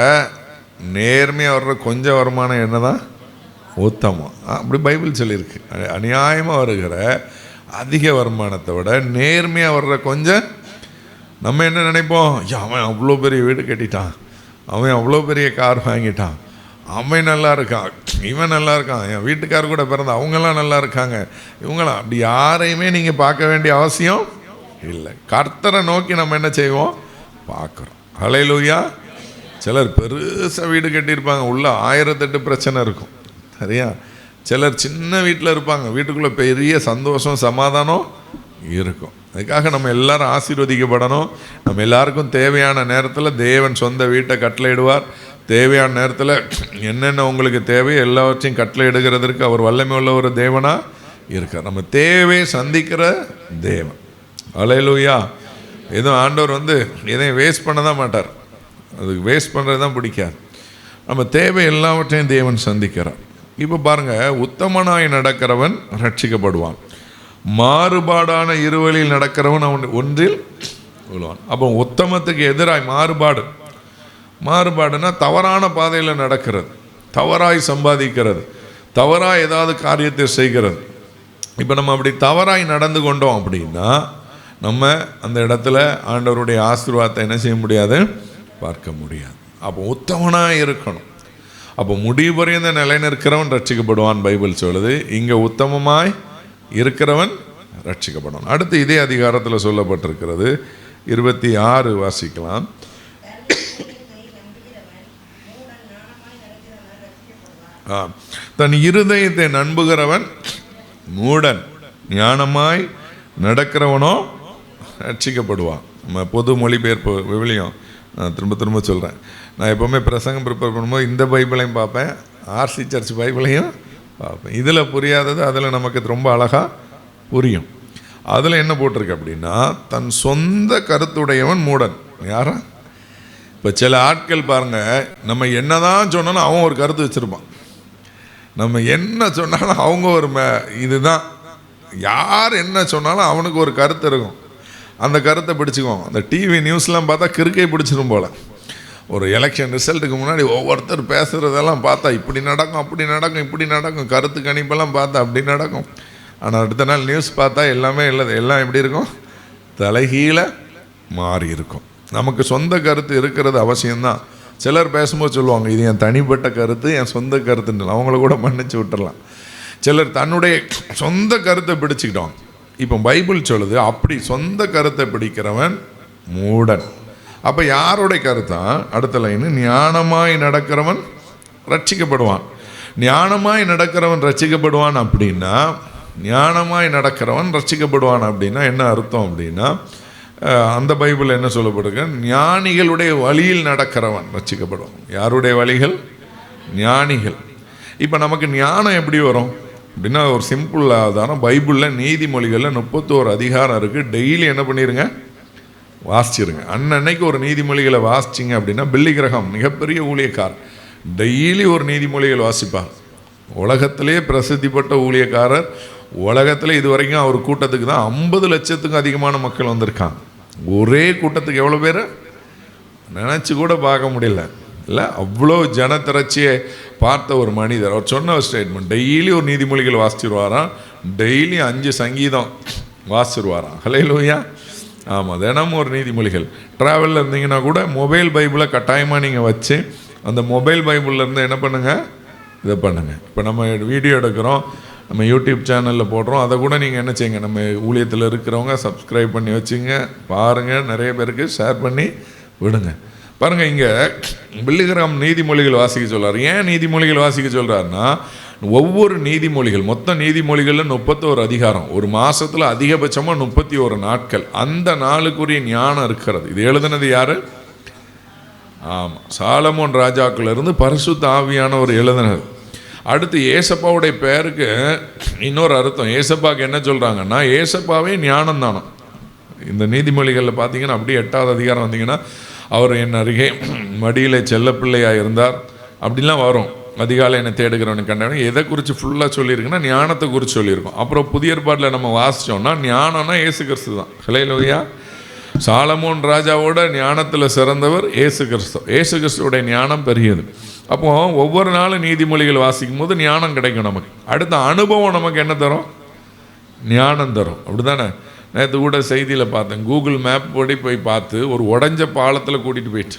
நேர்மையாக வர்ற கொஞ்சம் வருமானம் என்ன தான் உத்தமம். அப்படி பைபிள் சொல்லியிருக்கு. அநியாயமாக வருகிற அதிக வருமானத்தை விட நேர்மையாக வர்ற கொஞ்சம். நம்ம என்ன நினைப்போம், அவன் அவ்வளோ பெரிய வீடு கட்டிட்டான், அவன் அவ்வளோ பெரிய கார் வாங்கிட்டான், அவன் நல்லா இருக்கான், இவன் நல்லா இருக்கான், என் வீட்டுக்கார் கூட பிறந்த அவங்கெல்லாம் நல்லா இருக்காங்க, இவங்களாம். அப்படி யாரையுமே நீங்கள் பார்க்க வேண்டிய அவசியம் இல்லை. கர்த்தரை நோக்கி நம்ம என்ன செய்வோம், பார்க்குறோம். ஹல்லேலூயா. சிலர் பெருசாக வீடு கட்டியிருப்பாங்க, உள்ள 1008 பிரச்சனை இருக்கும், சரியா? சிலர் சின்ன வீட்டில் இருப்பாங்க, வீட்டுக்குள்ளே பெரிய சந்தோஷம் சமாதானம் இருக்கும். அதுக்காக நம்ம எல்லாரும் ஆசீர்வதிக்கப்படணும். நம்ம எல்லாருக்கும் தேவையான நேரத்தில் தேவன் சொந்த வீட்டை கட்டளையிடுவார். தேவையான நேரத்தில் என்னென்ன உங்களுக்கு தேவையோ எல்லாவற்றையும் கட்டளையிடுகிறதற்கு அவர் வல்லமை உள்ள ஒரு தேவனாக இருக்கார். நம்ம தேவையை சந்திக்கிற தேவன். ஹல்லேலூயா. எதுவும் ஆண்டவர் எதையும் வேஸ்ட் பண்ண தான் மாட்டார். அதுக்கு வேஸ்ட் பண்ணுறது தான் பிடிக்காது. நம்ம தேவை எல்லாவற்றையும் தேவன் சந்திக்கிறார். இப்போ பாருங்கள், உத்தமனாய் நடக்கிறவன் ரட்சிக்கப்படுவான். மாறுபாடான இருவழியில் நடக்கிறவன் அவன் ஒன்றில் விழுவான். அப்போ உத்தமத்துக்கு எதிராய் மாறுபாடு. மாறுபாடுனா தவறான பாதையில் நடக்கிறது, தவறாய் சம்பாதிக்கிறது, தவறாய் ஏதாவது காரியத்தை செய்கிறது. இப்போ நம்ம அப்படி தவறாய் நடந்து கொண்டோம் அப்படின்னா நம்ம அந்த இடத்துல ஆண்டவருடைய ஆசீர்வாதத்தை என்ன செய்ய முடியாது, பார்க்க முடியாது. அப்போ உத்தமனாக இருக்கணும். அப்போ முடிவு புரிந்த நிலை நிற்கிறவன் ரட்சிக்கப்படுவான் பைபிள் சொல்லுது. இங்கே உத்தமமாய் இருக்கிறவன் ரட்சிக்கப்படும். அடுத்து இதே அதிகாரத்தில் சொல்லப்பட்டிருக்கிறது. 26 வாசிக்கலாம். தன் இருதயத்தை நம்புகிறவன் மூடன், ஞானமாய் நடக்கிறவனோ ரட்சிக்கப்படுவான். நம்ம பொது மொழிபெயர்ப்பு விவிலியம் நான் திரும்ப திரும்ப சொல்கிறேன். நான் எப்போவுமே பிரசங்கம் ப்ரிப்பேர் பண்ணும்போது இந்த பைபிளையும் பார்ப்பேன், ஆர்சி சர்ச் பைபிளையும் பார்ப்பேன். இதில் புரியாதது அதில் நமக்கு ரொம்ப அழகாக புரியும். அதில் என்ன போட்டிருக்கு அப்படின்னா, தன் சொந்த கருத்துடையவன் மூடன். யாரா? இப்போ சில ஆட்கள் பாருங்கள், நம்ம என்ன தான் சொன்னாலும் அவன் ஒரு கருத்து வச்சுருப்பான். நம்ம என்ன சொன்னாலும் அவங்க ஒரு இதுதான், யார் என்ன சொன்னாலும் அவனுக்கு ஒரு கருத்து இருக்கும். அந்த கருத்தை பிடிச்சிக்குவோம். அந்த டிவி நியூஸ்லாம் பார்த்தா கிறுக்கை பிடிச்சிரும் போல். ஒரு எலெக்ஷன் ரிசல்ட்டுக்கு முன்னாடி ஒவ்வொருத்தர் பேசுகிறதெல்லாம் பார்த்தா இப்படி நடக்கும், அப்படி நடக்கும், இப்படி நடக்கும், கருத்து கணிப்பெல்லாம் பார்த்தா அப்படி நடக்கும். ஆனால் அடுத்த நாள் நியூஸ் பார்த்தா எல்லாமே எல்லாம் எப்படி இருக்கும், தலைகீழ மாறி இருக்கும். நமக்கு சொந்த கருத்து இருக்கிறது அவசியம்தான். சிலர் பேசும்போது சொல்லுவாங்க, இது என் தனிப்பட்ட கருத்து, என் சொந்த கருத்துன்னு. அவங்கள கூட மன்னிச்சு விட்டுறலாம். சிலர் தன்னுடைய சொந்த கருத்தை பிடிச்சிக்கிட்டோம். இப்போ பைபிள் சொல்லுது அப்படி சொந்த கருத்தை பிடிக்கிறவன் மூடன். அப்போ யாருடைய கருத்தா? அடுத்த லைனு, ஞானமாய் நடக்கிறவன் ரட்சிக்கப்படுவான். ஞானமாய் நடக்கிறவன் ரட்சிக்கப்படுவான் அப்படின்னா, ஞானமாய் நடக்கிறவன் ரட்சிக்கப்படுவான் அப்படின்னா என்ன அர்த்தம் அப்படின்னா, அந்த பைபிள் என்ன சொல்லப்படுங்க, ஞானிகளுடைய வழியில் நடக்கிறவன் ரட்சிக்கப்படுவான். யாருடைய வழிகள்? ஞானிகள். இப்போ நமக்கு ஞானம் எப்படி வரும் அப்படின்னா, ஒரு சிம்பிள் ஆதாரம் பைபிளில் நீதிமொழிகளில் 31 அதிகாரம் இருக்குது. டெய்லி என்ன பண்ணிடுங்க, வாசிச்சிருங்க. அன்னன்னைக்கு ஒரு நீதிமொழிகளை வாசிச்சிங்க அப்படின்னா, பில்லி கிரஹாம் மிகப்பெரிய ஊழியக்கார், டெய்லி ஒரு நீதிமொழிகள் வாசிப்பார். உலகத்திலே பிரசித்தி பெற்ற ஊழியக்காரர். உலகத்தில் இது வரைக்கும் அவர் கூட்டத்துக்கு தான் 50 லட்சத்துக்கும் அதிகமான மக்கள் வந்திருக்காங்க. ஒரே கூட்டத்துக்கு எவ்வளோ பேர் நினச்சி கூட பார்க்க முடியல இல்லை, அவ்வளோ ஜனத்திரட்சியை பார்த்த ஒரு மனிதர். அவர் சொன்ன ஒரு ஸ்டேட்மெண்ட், டெய்லி ஒரு நீதிமொழிகள் வாசிச்சிருவாராம், டெய்லி 5 சங்கீதம் வாசிச்சிருவாராம். ஹல்லேலூயா. ஆமாம், தினமும் ஒரு நீதிமொழிகள். ட்ராவலில் இருந்தீங்கன்னா கூட மொபைல் பைபிளை கட்டாயமாக நீங்கள் வச்சு அந்த மொபைல் பைபிளில் இருந்து என்ன பண்ணுங்கள், இதை பண்ணுங்கள். இப்போ நம்ம வீடியோ எடுக்கிறோம், நம்ம யூடியூப் சேனலில் போடுறோம், அதை கூட நீங்கள் என்ன செய்யுங்க, நம்ம ஊழியத்தில் இருக்கிறவங்க சப்ஸ்கிரைப் பண்ணி வச்சுங்க, பாருங்கள், நிறைய பேருக்கு ஷேர் பண்ணி விடுங்க. பாருங்கள், இங்கே பில்லி கிரஹாம் நீதிமொழிகள் வாசிக்க சொல்கிறார். ஏன் நீதிமொழிகள் வாசிக்க சொல்கிறாருன்னா, ஒவ்வொரு நீதிமொழிகள், மொத்த நீதிமொழிகளில் 31 அதிகாரம், ஒரு மாதத்தில் அதிகபட்சமாக 31 நாட்கள், அந்த நாளுக்குரிய ஞானம் இருக்கிறது. இது எழுதுனது யார்? ஆமாம், சாலமோன் ராஜாக்களிலிருந்து பரிசுத்த ஆவியானவர் எழுதினது. அடுத்து ஏசப்பாவுடைய பேருக்கு இன்னொரு அர்த்தம். ஏசப்பாவுக்கு என்ன சொல்கிறாங்கன்னா, ஏசப்பாவே ஞானம் தானோ. இந்த நீதிமொழிகளில் பார்த்தீங்கன்னா அப்படியே 8வது அதிகாரம் வந்தீங்கன்னா, அவர் என் அருகே மடியில் செல்லப்பிள்ளையாக இருந்தார் அப்படிலாம் வரும். அதிகாலை என்னை தேடுகிறவனுக்கு கண்டவன். எதை குறித்து ஃபுல்லாக சொல்லியிருக்குன்னா ஞானத்தை குறித்து சொல்லியிருக்கோம். அப்புறம் புதிய ஏற்பாட்டில் நம்ம வாசித்தோம்னா ஞானம்னா இயேசு கிறிஸ்து தான். ஹல்லேலூயா. சாலமோன் ராஜாவோட ஞானத்தில் சிறந்தவர் இயேசு கிறிஸ்து. இயேசு கிறிஸ்துவோடைய ஞானம் பெரியது. அப்போது ஒவ்வொரு நாளும் நீதிமொழிகள் வாசிக்கும் போது ஞானம் கிடைக்கும் நமக்கு. அடுத்த அனுபவம் நமக்கு என்ன தரும்? ஞானம் தரும். அப்படி தானே? நேற்று கூட செய்தியில் பார்த்தேன், கூகுள் மேப் படி போய் பார்த்து ஒரு உடஞ்ச பாலத்தில் கூட்டிகிட்டு போயிட்டு,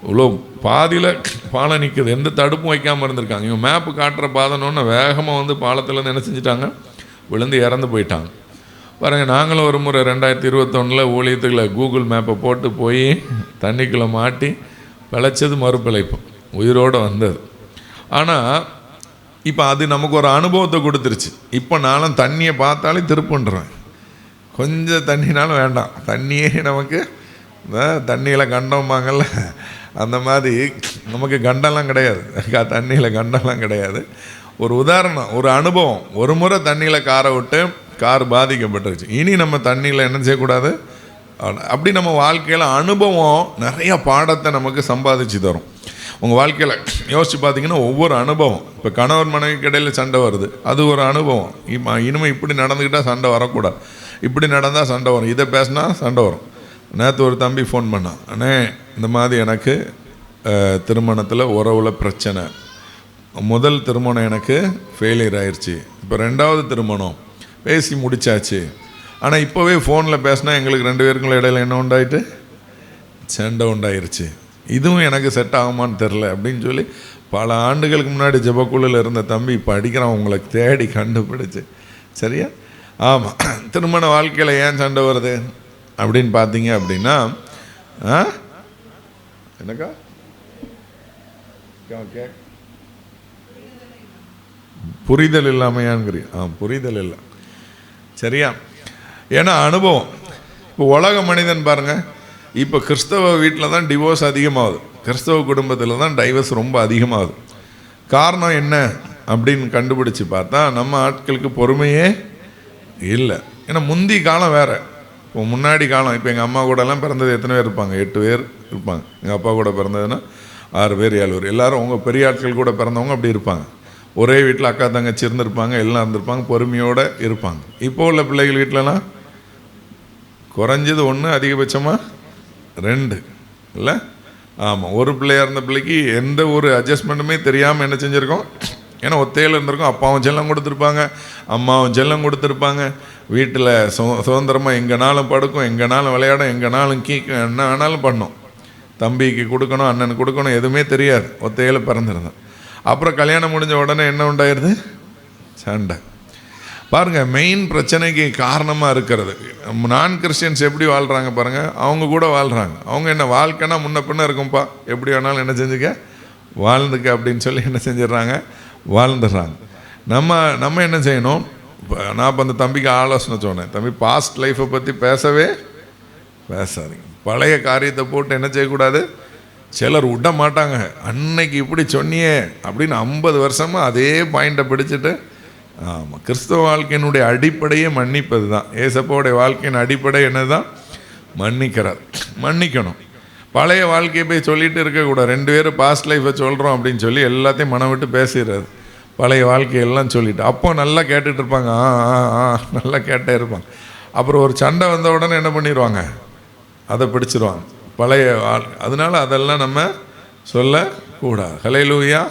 இவ்வளோ பாதியில் பாலம் நிற்குது, எந்த தடுப்பும் வைக்காமல் இருந்திருக்காங்க. இவங்க மேப்பு காட்டுற பாதனோன்னு வேகமாக வந்து பாலத்தில் என்ன செஞ்சுட்டாங்க, விழுந்து இறந்து போயிட்டாங்க. பாருங்கள், நாங்களும் ஒரு முறை 2021 ஊழியத்துக்குள்ள கூகுள் மேப்பை போட்டு போய் தண்ணிக்குள்ளே மாட்டி பிழைச்சது மறுபிழைப்பு, உயிரோடு வந்தது. ஆனால் இப்போ அது நமக்கு ஒரு அனுபவத்தை கொடுத்துருச்சு. இப்போ நானும் தண்ணியை பார்த்தாலே திருப்புன்றேன், கொஞ்சம் தண்ணினாலும் வேண்டாம், தண்ணியே நமக்கு தண்ணியில் கண்டோம்பாங்கள்ல, அந்த மாதிரி நமக்கு கண்டெல்லாம் கிடையாது, தண்ணியில் கண்டெல்லாம் கிடையாது. ஒரு உதாரணம், ஒரு அனுபவம். ஒரு முறை தண்ணியில் காரை விட்டு கார் பாதிக்கப்பட்டுருச்சு, இனி நம்ம தண்ணியில் என்ன செய்யக்கூடாது. அப்படி நம்ம வாழ்க்கையில் அனுபவம் நிறைய பாடத்தை நமக்கு சம்பாதிச்சு தரும். உங்கள் வாழ்க்கையில் யோசித்து பார்த்தீங்கன்னா ஒவ்வொரு அனுபவம், இப்போ கணவர் மனைவிக்கு இடையில் சண்டை வருது, அது ஒரு அனுபவம். இனிமேல் இப்படி நடந்துக்கிட்டால் சண்டை வரக்கூடாது, இப்படி நடந்தால் சண்டை வரும், இதை பேசினா சண்டை வரும். நேற்று ஒரு தம்பி ஃபோன் பண்ணான், அண்ணே இந்த மாதிரி எனக்கு திருமணத்தில் உறவில் பிரச்சனை, முதல் திருமணம் எனக்கு ஃபெயிலியர் ஆயிடுச்சு, இப்போ 2வது திருமணம் பேசி முடித்தாச்சு, ஆனால் இப்போவே ஃபோனில் பேசினா எங்களுக்கு 2 பேருக்குள்ள இடையில என்ன உண்டாயிட்டு, சண்டை உண்டாயிருச்சு, இதுவும் எனக்கு செட் ஆகுமான்னு தெரில அப்படின்னு சொல்லி பல ஆண்டுகளுக்கு முன்னாடி ஜெபக்குழுவில் இருந்த தம்பி இப்போ அடிக்கிறான், உங்களை தேடி கண்டுபிடிச்சு. சரியா? ஆமாம். திருமண வாழ்க்கையில் ஏன் சண்டை வருது அப்படின்னு பார்த்தீங்க அப்படின்னா, என்னக்கா ஓகே புரிதல் இல்லாமையான்கிறீ? புரிதல் இல்லை. சரியா? ஏன்னா அனுபவம். இப்போ உலக மனிதன் பாருங்கள், இப்போ கிறிஸ்தவ வீட்டில் தான் டிவோர்ஸ் அதிகமாகுது, கிறிஸ்தவ குடும்பத்தில் தான் டைவர்ஸ் ரொம்ப அதிகமாகுது. காரணம் என்ன அப்படின்னு கண்டுபிடிச்சி பார்த்தா நம்ம ஆட்களுக்கு பொறுமையே இல்லை. ஏன்னா முந்தி காலம் வேறு, இப்போ முன்னாடி காலம். இப்போ எங்கள் அம்மா கூடலாம் பிறந்தது எத்தனை பேர் இருப்பாங்க? 8 பேர் இருப்பாங்க. எங்கள் அப்பா கூட பிறந்ததுன்னா 6 பேர் 7 பேர், எல்லோரும் உங்கள் பெரிய ஆட்கள் கூட பிறந்தவங்க அப்படி இருப்பாங்க. ஒரே வீட்டில் அக்கா தங்கச்சி இருந்திருப்பாங்க, எல்லாம் இருந்திருப்பாங்க, பொறுமையோடு இருப்பாங்க. இப்போ உள்ள பிள்ளைகள் வீட்டிலலாம் குறைஞ்சது 1, அதிகபட்சமாக 2 இல்லை? ஆமாம். ஒரு பிள்ளையாக இருந்த பிள்ளைக்கு எந்த ஒரு அட்ஜஸ்ட்மெண்ட்டுமே தெரியாமல் என்ன செஞ்சுருக்கோம், ஏன்னா ஒத்தையில் இருந்திருக்கோம். அப்பாவும் செல்லம் கொடுத்துருப்பாங்க, அம்மாவும் செல்லம் கொடுத்துருப்பாங்க. வீட்டில் சுதந்திரமாக எங்கேனாலும் படுக்கும், எங்கேனாலும் விளையாடும், எங்கேனாலும் கீக்கும், என்ன வேணாலும் பண்ணோம். தம்பிக்கு கொடுக்கணும், அண்ணனுக்கு கொடுக்கணும், எதுவுமே தெரியாது, ஒத்தையில் பிறந்திருந்தேன். அப்புறம் கல்யாணம் முடிஞ்ச உடனே என்ன உண்டாயிருது, சண்டை. பாருங்கள், மெயின் பிரச்சனைக்கு காரணமாக இருக்கிறது நான் கிறிஸ்டியன்ஸ் எப்படி வாழ்கிறாங்க பாருங்கள். அவங்க கூட வாழ்கிறாங்க. அவங்க என்ன வாழ்க்கைனா முன்ன பின்ன இருக்கும்ப்பா, எப்படி வேணாலும் என்ன செஞ்சுக்க வாழ்ந்துக்க அப்படின்னு சொல்லி என்ன செஞ்சிடறாங்க, வாழ்ந்துடுறாங்க. நம்ம என்ன செய்யணும்? நான் இப்போ அந்த தம்பிக்கு ஆலோசனை சொன்னேன், தம்பி பாஸ்ட் லைஃப்பை பற்றி பேசாதீங்க. பழைய காரியத்தை போட்டு என்ன செய்யக்கூடாது. சிலர் விட மாட்டாங்க, அன்னைக்கு இப்படி சொன்னியே அப்படின்னு 50 வருஷமாக அதே பாயிண்ட்டை பிடிச்சிட்டு. ஆமாம், கிறிஸ்தவ வாழ்க்கையினுடைய அடிப்படையே மன்னிப்பது தான். ஏசப்பாவுடைய வாழ்க்கையின் அடிப்படை என்ன தான்? மன்னிக்கணும். பழைய வாழ்க்கையை போய் சொல்லிட்டு இருக்கக்கூடாது. 2 பேரும் பாஸ்ட் லைஃப்பை சொல்கிறோம் அப்படின்னு சொல்லி எல்லாத்தையும் மனம் விட்டு பேசிடுறாரு. பழைய வாழ்க்கையெல்லாம் சொல்லிவிட்டு அப்போ நல்லா கேட்டுட்டு இருப்பாங்க. நல்லா கேட்டே இருப்பாங்க. அப்புறம் ஒரு சண்டை வந்த உடனே என்ன பண்ணிடுவாங்க, அதை பிடிச்சிருவாங்க பழைய அதனால் அதெல்லாம் நம்ம சொல்லக்கூடாது. ஹல்லேலூயா.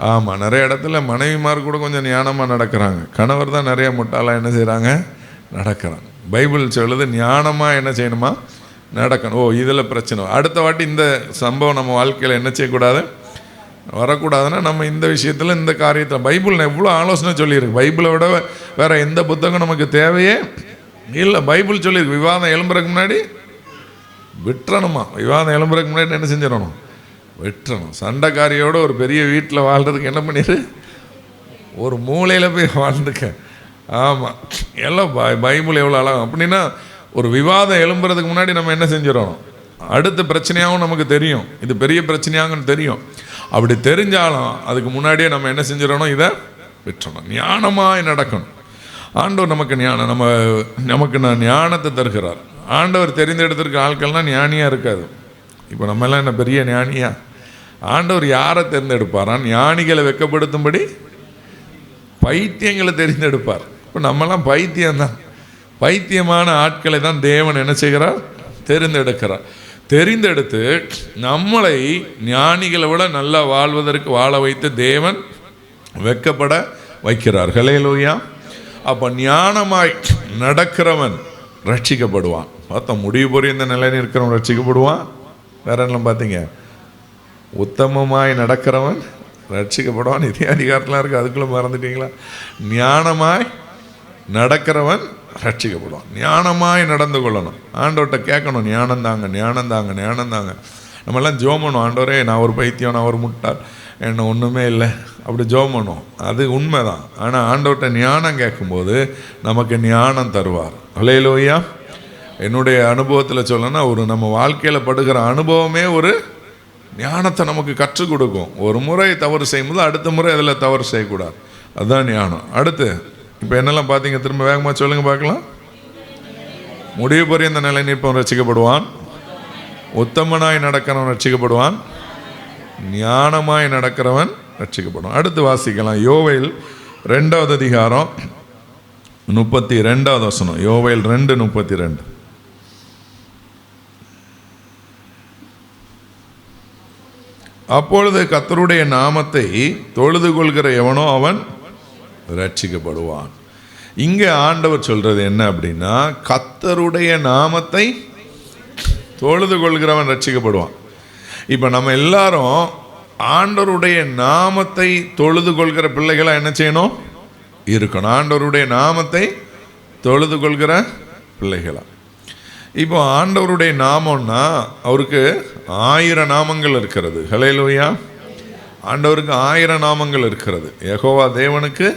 ஆமாம், நிறைய இடத்துல மனைவிமார் கூட கொஞ்சம் ஞானமாக நடக்கிறாங்க. கணவர் தான் நிறைய முட்டாளாக என்ன செய்கிறாங்க, நடக்கிறாங்க. பைபிள் சொல்லுது ஞானமாக என்ன செய்யணுமா, நடக்கணும். இதில் பிரச்சனை. அடுத்த வாட்டி இந்த சம்பவம் நம்ம வாழ்க்கையில் என்ன செய்யக்கூடாது, வரக்கூடாதுன்னா நம்ம இந்த விஷயத்தில் இந்த காரியத்தில் பைபிள் எவ்வளோ ஆலோசனை சொல்லியிருக்கு. பைபிளை விட வேறு எந்த புத்தகம் நமக்கு தேவையே இல்லை. பைபிள் சொல்லியிருக்கு, விவாதம் எழும்புறதுக்கு முன்னாடி விட்டுறணுமா. விவாதம் எழும்புறதுக்கு முன்னாடி என்ன செஞ்சிடணும், விட்டுறணும். சண்டைக்காரியோட ஒரு பெரிய வீட்டில் வாழ்கிறதுக்கு என்ன பண்ணிடு, ஒரு மூலையில் போய் வாழ்ந்துக்க. ஆமாம், எல்லாம் பைபிள் எவ்வளோ அழகாக. அப்படின்னா ஒரு விவாதம் எழும்புறதுக்கு முன்னாடி நம்ம என்ன செஞ்சிடணும், அடுத்த பிரச்சனையாகவும் நமக்கு தெரியும், இது பெரிய பிரச்சனையாகன்னு தெரியும். அப்படி தெரிஞ்சாலும் அதுக்கு முன்னாடியே நம்ம என்ன செஞ்சிடணும், இதை விட்டுறணும். ஞானமாக நடக்கணும். ஆண்டவர் நமக்கு நமக்கு ஞானத்தை தருகிறார். ஆண்டவர் தெரிந்தெடுத்திருக்க ஆட்கள்லாம் ஞானியாக இருக்காது. இப்போ நம்மெல்லாம் என்ன பெரிய ஞானியா? ஆண்டவர் யாரை தேர்ந்தெடுப்பாரான்? ஞானிகளை வெட்கப்படுத்தும்படி பைத்தியங்களை தெரிந்தெடுப்பார். இப்போ நம்மெல்லாம் பைத்தியம்தான். பைத்தியமான ஆட்களை தான் தேவன் என்ன செய்கிறார், தெரிந்தெடுக்கிறார். தெரிந்தெடுத்து நம்மளை ஞானிகளை விட நல்லா வாழ்வதற்கு வாழ வைத்து தேவன் வெட்கப்பட வைக்கிறார். ஹல்லேலூயா. அப்போ ஞானமாய் நடக்கிறவன் ரட்சிக்கப்படுவான். பார்த்தா முடிவு பொறி இந்த நிலையில் இருக்கிறவன் ரட்சிக்கப்படுவான். வேற என்ன பார்த்தீங்க, உத்தமமாய் நடக்கிறவன் ரட்சிக்கப்படுவான். இதே அதிகாரத்தில் இருக்குது, அதுக்குள்ளே மறந்துட்டீங்களா? ஞானமாய் நடக்கிறவன் ரட்சிக்கப்படுவான். ஞானமாய் நடந்து கொள்ளணும். ஆண்டவர்கிட்ட கேட்கணும், ஞானந்தாங்க. நம்மெல்லாம் ஜெபம் பண்ணுவோம், ஆண்டவரே நான் ஒரு பைத்தியம், நான் ஒரு முட்டாள், என்ன ஒன்றுமே இல்லை, அப்படி ஜெபம் பண்ணுவோம். அது உண்மைதான். ஆனால் ஆண்டவர்கிட்ட ஞானம் கேட்கும்போது நமக்கு ஞானம் தருவார். ஹல்லேலூயா. என்னுடைய அனுபவத்தில் சொல்லணும்னா, நம்ம வாழ்க்கையில் படுகிற அனுபவமே ஒரு ஞானத்தை நமக்கு கற்றுக் கொடுக்கும். ஒரு முறை தவறு செய்யும்போது அடுத்த முறை அதில் தவறு செய்யக்கூடாது. அதுதான் ஞானம். அடுத்து இப்போ என்னெல்லாம் பார்த்தீங்க, திரும்ப வேகமாக சொல்லுங்கள் பார்க்கலாம். முடிவு பொறி இந்த நிலை நிற்பவன் ரட்சிக்கப்படுவான். உத்தமனாய் நடக்கிறவன் ரட்சிக்கப்படுவான். ஞானமாய் நடக்கிறவன் ரட்சிக்கப்படுவான். அடுத்து வாசிக்கலாம். யோவேல் 2வது அதிகாரம் 32வது வசனம். யோவேல் 2:32. அப்பொழுது கர்த்தருடைய நாமத்தை தொழுது கொள்கிற எவனோ அவன் ரட்சிக்கப்படுவான். இங்கே ஆண்டவர் சொல்றது என்ன அப்படின்னா, கர்த்தருடைய நாமத்தை தொழுது கொள்கிறவன் ரட்சிக்கப்படுவான். இப்போ நம்ம எல்லாரும் ஆண்டவருடைய நாமத்தை தொழுது கொள்கிற பிள்ளைகளாக என்ன செய்யணும், இருக்கணும். ஆண்டவருடைய நாமத்தை தொழுது கொள்கிற பிள்ளைகளா. இப்போ ஆண்டவருடைய நாமம்னா அவருக்கு 1000 நாமங்கள் இருக்கிறது. ஹல்லேலூயா. ஆண்டவருக்கு 1000 நாமங்கள் இருக்கிறது. யெகோவா தேவனுக்கு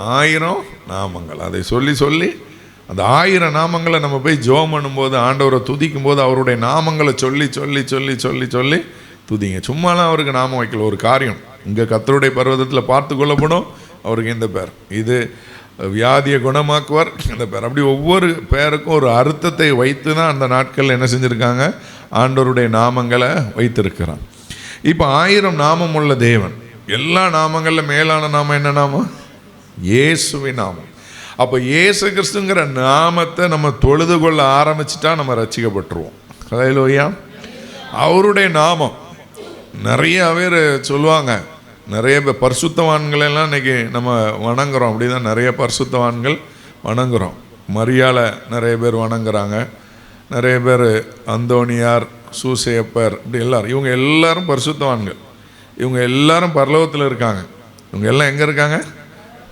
1000 நாமங்கள். அதை சொல்லி அந்த 1000 நாமங்களை நம்ம போய் ஜெபம் பண்ணும்போது, ஆண்டவரை துதிக்கும் போது அவருடைய நாமங்களை சொல்லி துதிங்க. சும்மாலாம் அவருக்கு நாமம் வைக்கல. ஒரு காரியம் இங்கே கர்த்தருடைய பர்வதத்தில் பார்த்து கொள்ளப்படும். அவருக்கு இந்த பேர், இது வியாதியை குணமாக்குவார், இந்த பேர். அப்படி ஒவ்வொரு பேருக்கும் ஒரு அர்த்தத்தை வைத்து தான் அந்த நாட்கள் என்ன செஞ்சுருக்காங்க, ஆண்டவருடைய நாமங்களை வைத்திருக்கிறான். இப்போ 1000 நாமம் உள்ள தேவன். எல்லா நாமங்களில் மேலான நாமம் என்ன நாமம்? இயேசுவின் நாமம். அப்போ இயேசு கிறிஸ்துங்கிற நாமத்தை நம்ம தொழுது கொள்ள ஆரம்பிச்சிட்டா நம்ம ரட்சிக்கப்பட்டுருவோம். ஹல்லேலூயா. அவருடைய நாமம் நிறைய பேர் சொல்லுவாங்க. நிறைய பேர் பரிசுத்தவான்களெல்லாம் இன்றைக்கி நம்ம வணங்குறோம். அப்படி தான் நிறைய பரிசுத்தவான்கள் வணங்குறோம். மரியாதை நிறைய பேர் வணங்குறாங்க. நிறைய பேர் அந்தோனியார், சூசையப்பர், இப்படி எல்லாரும், இவங்க எல்லாரும் பரிசுத்தவான்கள். இவங்க எல்லாரும் பரலோகத்தில் இருக்காங்க. இவங்க எல்லாம் எங்கே இருக்காங்க?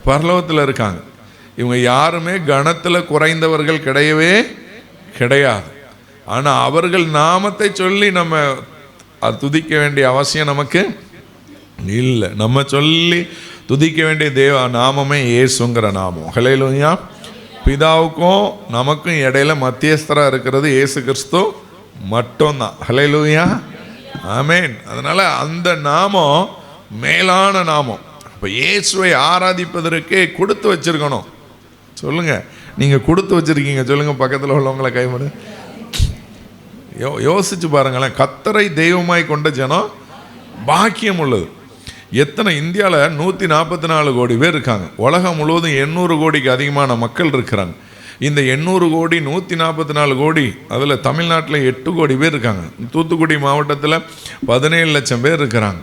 பரலோகத்தில் இருக்காங்க. இவங்க யாருமே கணத்தில் குறைந்தவர்கள் கிடையவே கிடையாது. ஆனால் அவர்கள் நாமத்தை சொல்லி நம்ம துதிக்க வேண்டிய அவசியம் நமக்கு இல்லை. நம்ம சொல்லி துதிக்க வேண்டிய தேவ நாமமே இயேசுங்கிற நாமம். ஹல்லேலூயா. பிதாவுக்கும் நமக்கும் இடையில மத்தியஸ்தராக இருக்கிறது இயேசு கிறிஸ்து மட்டும்தான். ஹல்லேலூயா, ஆமென். அதனால அந்த நாமம் மேலான நாமம். இப்போ இயேசுவை ஆராதிப்பதற்கு கொடுத்து வச்சிருக்கணும். சொல்லுங்க, நீங்க கொடுத்து வச்சிருக்கீங்க? சொல்லுங்க, பக்கத்தில் உள்ளவங்களை கைவிடு. யோசிச்சு பாருங்களேன். கர்த்தரை தெய்வமாய் கொண்ட ஜனம் பாக்கியம் உள்ளது. எத்தனை இந்தியாவில் 144 கோடி பேர் இருக்காங்க. உலகம் முழுவதும் 800 கோடிக்கு அதிகமான மக்கள் இருக்கிறாங்க. இந்த 800 கோடி 144 கோடி, அதில் தமிழ்நாட்டில் 8 கோடி பேர் இருக்காங்க. தூத்துக்குடி மாவட்டத்தில் 17 லட்சம் பேர் இருக்கிறாங்க.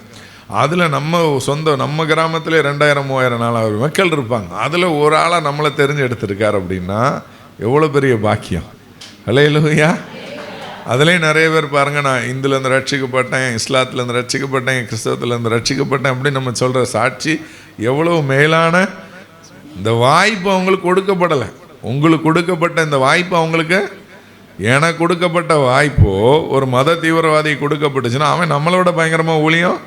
அதில் நம்ம கிராமத்தில் 2000, 3000, 4000 மக்கள் இருப்பாங்க. அதில் ஒரு ஆளாக நம்மளை தெரிஞ்செடுத்திருக்கார் அப்படின்னா எவ்வளோ பெரிய பாக்கியம். ஹல்லேலூயா. அதுலேயும் நிறைய பேர் பாருங்கள், நான் இந்துலேருந்து ரட்சிக்கப்பட்டேன், இஸ்லாத்துலேருந்து ரட்சிக்கப்பட்டேன், கிறிஸ்தவத்துலேருந்து ரட்சிக்கப்பட்டேன் அப்படின்னு நம்ம சொல்கிற சாட்சி எவ்வளோ மேலான. இந்த வாய்ப்பு அவங்களுக்கு கொடுக்கப்படலை. உங்களுக்கு கொடுக்கப்பட்ட இந்த வாய்ப்பு அவங்களுக்கு, எனக்கு கொடுக்கப்பட்ட வாய்ப்போ ஒரு மத தீவிரவாதி கொடுக்கப்பட்டுச்சுன்னா அவன் நம்மளோட பயங்கரமாக ஊழியம்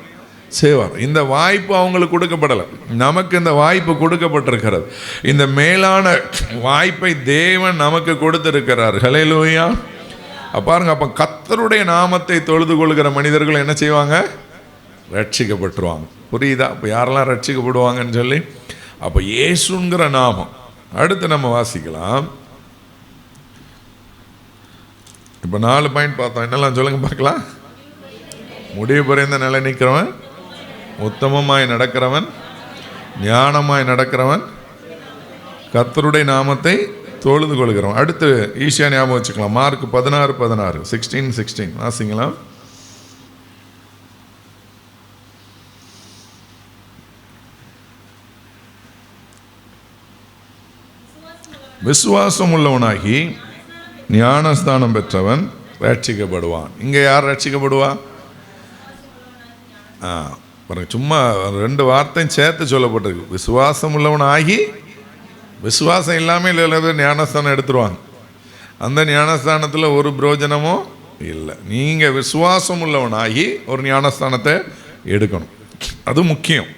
செய்வார். இந்த வாய்ப்பு அவங்களுக்கு கொடுக்கப்படலை, நமக்கு இந்த வாய்ப்பு கொடுக்கப்பட்டிருக்கிறது. இந்த மேலான வாய்ப்பை தேவன் நமக்கு கொடுத்திருக்கிறார். ஹல்லேலூயா. பாருங்க, அப்போ கர்த்தருடைய நாமத்தை தொழுது கொள்கிற மனிதர்கள் என்ன செய்வாங்க? ரட்சிக்கப்பட்டுருவாங்க. புரியுதா? அப்போ யாரெல்லாம் ரட்சிக்கப்படுவாங்கன்னு சொல்லி, அப்போ இயேசுங்கிற நாமம். அடுத்து நம்ம வாசிக்கலாம். இப்போ 4 பாயிண்ட் பார்த்தோம். என்னெல்லாம் சொல்லுங்க பார்க்கலாம். முடிவு பரிந்த நிலை நிற்கிறவன், உத்தமமாய் நடக்கிறவன், ஞானமாய் நடக்கிறவன், கர்த்தருடைய நாமத்தை தொழுது கொள்கிறோம். அடுத்து ஈஸியா ஞாபகம் வச்சுக்கலாம். மார்க் 16:16, 16:16 வாசிங்களா. விசுவாசம் உள்ளவனாகி ஞானஸ்தானம் பெற்றவன் ரட்சிக்கப்படுவான். இங்க யார் ரட்சிக்கப்படுவா? பாருங்க, சும்மா 2 வார்த்தையும் சேர்த்து சொல்லப்பட்டிருக்கு. விசுவாசம் உள்ளவனாகி. விசுவாசம் இல்லாமல் இல்லை ஞானஸ்தானம் எடுத்துருவாங்க. அந்த ஞானஸ்தானத்தில் ஒரு பிரயோஜனமும் இல்லை. நீங்கள் விசுவாசம் உள்ளவனாகி ஒரு ஞானஸ்தானத்தை எடுக்கணும். அது முக்கியம்.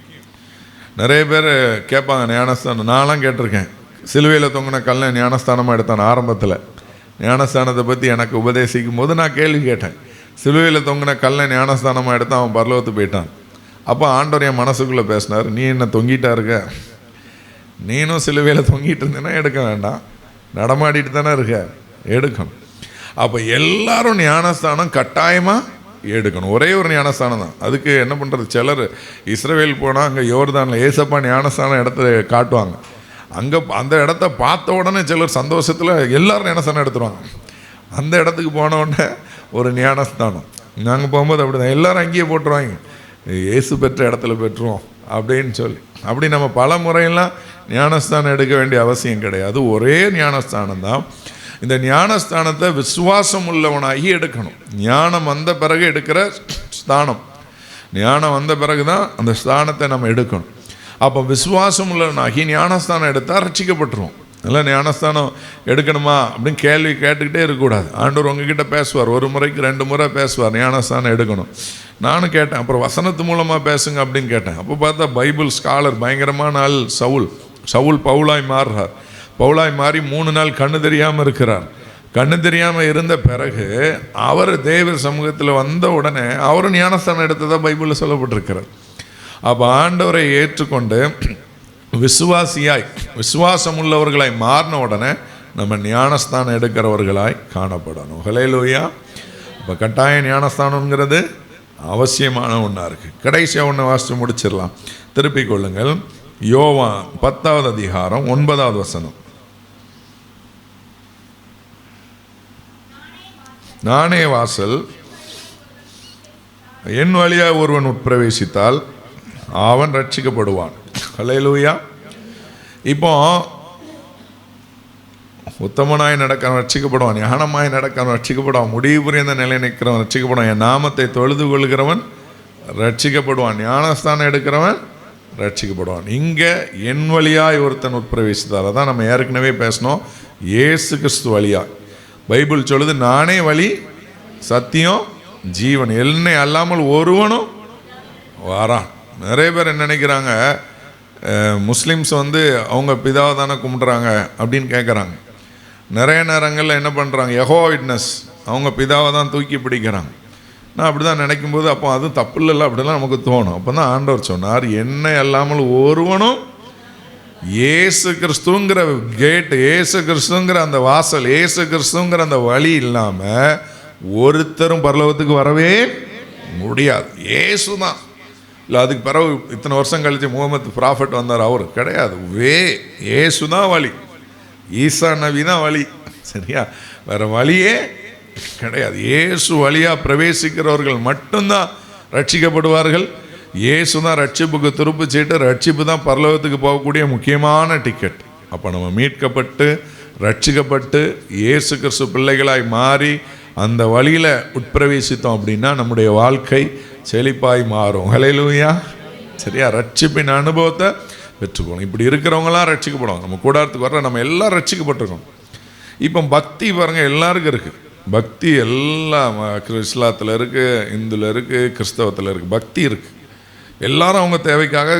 நிறைய பேர் கேட்பாங்க ஞானஸ்தானம். நான்லாம் கேட்டிருக்கேன். சிலுவையில் தொங்கின கல்லை ஞானஸ்தானமாக எடுத்தான். ஆரம்பத்தில் ஞானஸ்தானத்தை பற்றி எனக்கு உபதேசிக்கும் போது நான் கேள்வி கேட்டேன். சிலுவையில் தொங்கின கல்லை ஞானஸ்தானமாக எடுத்தான், அவன் பரலோகத்துக்கு போயிட்டான். அப்போ ஆண்டவர் என் மனசுக்குள்ளே பேசினார், நீ என்ன தொங்கிட்டா இருக்க? நீனும் சிலுவையில் தொங்கிட்டு இருந்தேன்னா எடுக்க வேண்டாம், நடமாடிட்டு தானே இருக்க, எடுக்கணும். அப்போ எல்லாரும் ஞானஸ்தானம் கட்டாயமாக எடுக்கணும். ஒரே ஒரு ஞானஸ்தானம் தான். அதுக்கு என்ன பண்ணுறது? சிலர் இஸ்ரவேல் போனால் அங்கே யோர்தானில் ஏசப்பா ஞானஸ்தானம் இடத்த காட்டுவாங்க. அங்கே அந்த இடத்த பார்த்த உடனே சிலர் சந்தோஷத்தில் எல்லாரும் ஞானஸ்தானம் எடுத்துருவாங்க. அந்த இடத்துக்கு போன உடனே ஒரு ஞானஸ்தானம். நாங்கள் போகும்போது அப்படி தான் எல்லாரும் அங்கேயே போட்டுருவாங்க, இயேசு பெற்ற இடத்துல பெற்றுவோம் அப்படின்னு சொல்லி. அப்படி நம்ம பல முறையெல்லாம் ஞானஸ்தானம் எடுக்க வேண்டிய அவசியம் கிடையாது. ஒரே ஞானஸ்தானம் தான். இந்த ஞானஸ்தானத்தை விசுவாசம் உள்ளவனாகி எடுக்கணும். ஞானம் வந்த பிறகு எடுக்கிற ஸ்தானம். ஞானம் வந்த பிறகு தான் அந்த ஸ்தானத்தை நம்ம எடுக்கணும். அப்போ விசுவாசம் உள்ளவனாகி ஞானஸ்தானம் எடுத்தால் ரட்சிக்கப்பட்டுருவோம். இல்லை ஞானஸ்தானம் எடுக்கணுமா அப்படின்னு கேள்வி கேட்டுக்கிட்டே இருக்கக்கூடாது. ஆண்டவர் உங்ககிட்ட பேசுவார், 1 முறைக்கு 2 முறை பேசுவார், ஞானஸ்தானம் எடுக்கணும். நானும் கேட்டேன். அப்புறம் வசனத்து மூலமாக பேசுங்க அப்படின்னு கேட்டேன். அப்போ பார்த்தா பைபிள் ஸ்காலர், பயங்கரமான ஆள் சவுல் பவுலாய் மாறுறார். பவுலாய் மாறி 3 நாள் கண்ணு தெரியாமல் இருக்கிறார். கண்ணு தெரியாமல் இருந்த பிறகு அவர் தேவ சமூகத்தில் வந்த உடனே அவரும் ஞானஸ்தானம் எடுத்ததாக பைபிளில் சொல்லப்பட்டிருக்கிறார். அப்போ ஆண்டவரை ஏற்றுக்கொண்டு விசுவாசியாய் விசுவாசம் உள்ளவர்களாய் மாறின உடனே நம்ம ஞானஸ்தானம் எடுக்கிறவர்களாய் காணப்படணும். ஹல்லேலூயா. இப்போ கட்டாய ஞானஸ்தானங்கிறது அவசியமான ஒன்றா இருக்குது. கடைசியாக ஒன்று வாசித்து முடிச்சிடலாம். திருப்பிக் கொள்ளுங்கள். யோவான் 10வது அதிகாரம் 9வது வசனம். நானே வாசல், என் வழியாக ஒருவன் உட்பிரவேசித்தால் அவன் ரட்சிக்கப்படுவான். ஹல்லேலூயா. இப்போ உத்தமனாய் நடக்கிறவன் ரட்சிக்கப்படுவான், ஞானமாய் நடக்கிறவன் ரட்சிக்கப்படுவான், முடிவு புரிந்த நிலை நிற்கிறவன் ரட்சிக்கப்படுவான், என் நாமத்தை தொழுது கொள்கிறவன் ரட்சிக்கப்படுவான், ஞானஸ்தானம் எடுக்கிறவன் ரட்சிக்கப்படுவான். இங்கே என் வழியாய் ஒருத்தன் உட்பிரவேசித்தார். அதான் நம்ம ஏற்கனவே பேசணும். இயேசு கிறிஸ்து வழியா. பைபிள் சொல்லுது, நானே வழி சத்தியம் ஜீவன், என்னை அல்லாமல் ஒருவனும் வாரான். நிறைய பேர் என்ன நினைக்கிறாங்க, முஸ்லீம்ஸ் அவங்க பிதாவை தானே கும்பிட்றாங்க அப்படின்னு கேட்குறாங்க. நிறைய நேரங்களில் என்ன பண்ணுறாங்க, யெகோவா விட்னஸ் அவங்க பிதாவை தான் தூக்கி பிடிக்கிறாங்க. நான் அப்படி தான் நினைக்கும்போது அப்போ அதுவும் தப்பு இல்லைல்ல அப்படிலாம் நமக்கு தோணும். அப்போ தான் ஆண்டவர் சொன்னார், என்னை அல்லாமல் ஒருவனும், இயேசு கிறிஸ்துங்கிற கேட்டு, இயேசு கிறிஸ்துங்கிற அந்த வாசல், இயேசு கிறிஸ்துங்கிற அந்த வழி இல்லாமல் ஒருத்தரும் பரலோகத்துக்கு வரவே முடியாது. இயேசு தான். இல்லை அதுக்கு பிறகு இத்தனை வருஷம் கழித்து முகமது ப்ராஃபட் வந்தார், அவர் கிடையாது. இயேசு தான் வழி, ஈசா நபி தான் வழி. சரியா? வேறு வழியே கிடையாது. இயேசு வழியாக பிரவேசிக்கிறவர்கள் மட்டும்தான் ரட்சிக்கப்படுவார்கள். இயேசு தான் ரட்சிப்புக்கு திருப்பு சீட்டு, ரட்சிப்பு தான் பரலோகத்துக்கு போகக்கூடிய முக்கியமான டிக்கெட். அப்போ நம்ம மீட்கப்பட்டு ரட்சிக்கப்பட்டு இயேசு கிறிஸ்து பிள்ளைகளாய் மாறி அந்த வழியில் உட்பிரவேசித்தோம் அப்படின்னா நம்முடைய வாழ்க்கை செழிப்பாய் மாறும். ஹல்லேலூயா. சரியா? ரட்சிப்பின் அனுபவத்தை பெற்றுக்கணும். இப்படி இருக்கிறவங்களாம் ரட்சிக்கப்படும். நம்ம கூடாரத்துக்கு வர்ற நம்ம எல்லாம் ரட்சிக்கப்பட்டிருக்கோம். இப்போ பக்தி பாருங்கள், எல்லாருக்கும் இருக்குது பக்தி. எல்லாம் இஸ்லாத்தில் இருக்குது, இந்துவில் இருக்குது, கிறிஸ்தவத்தில் இருக்குது, பக்தி இருக்குது. எல்லாரும் அவங்க தேவைக்காக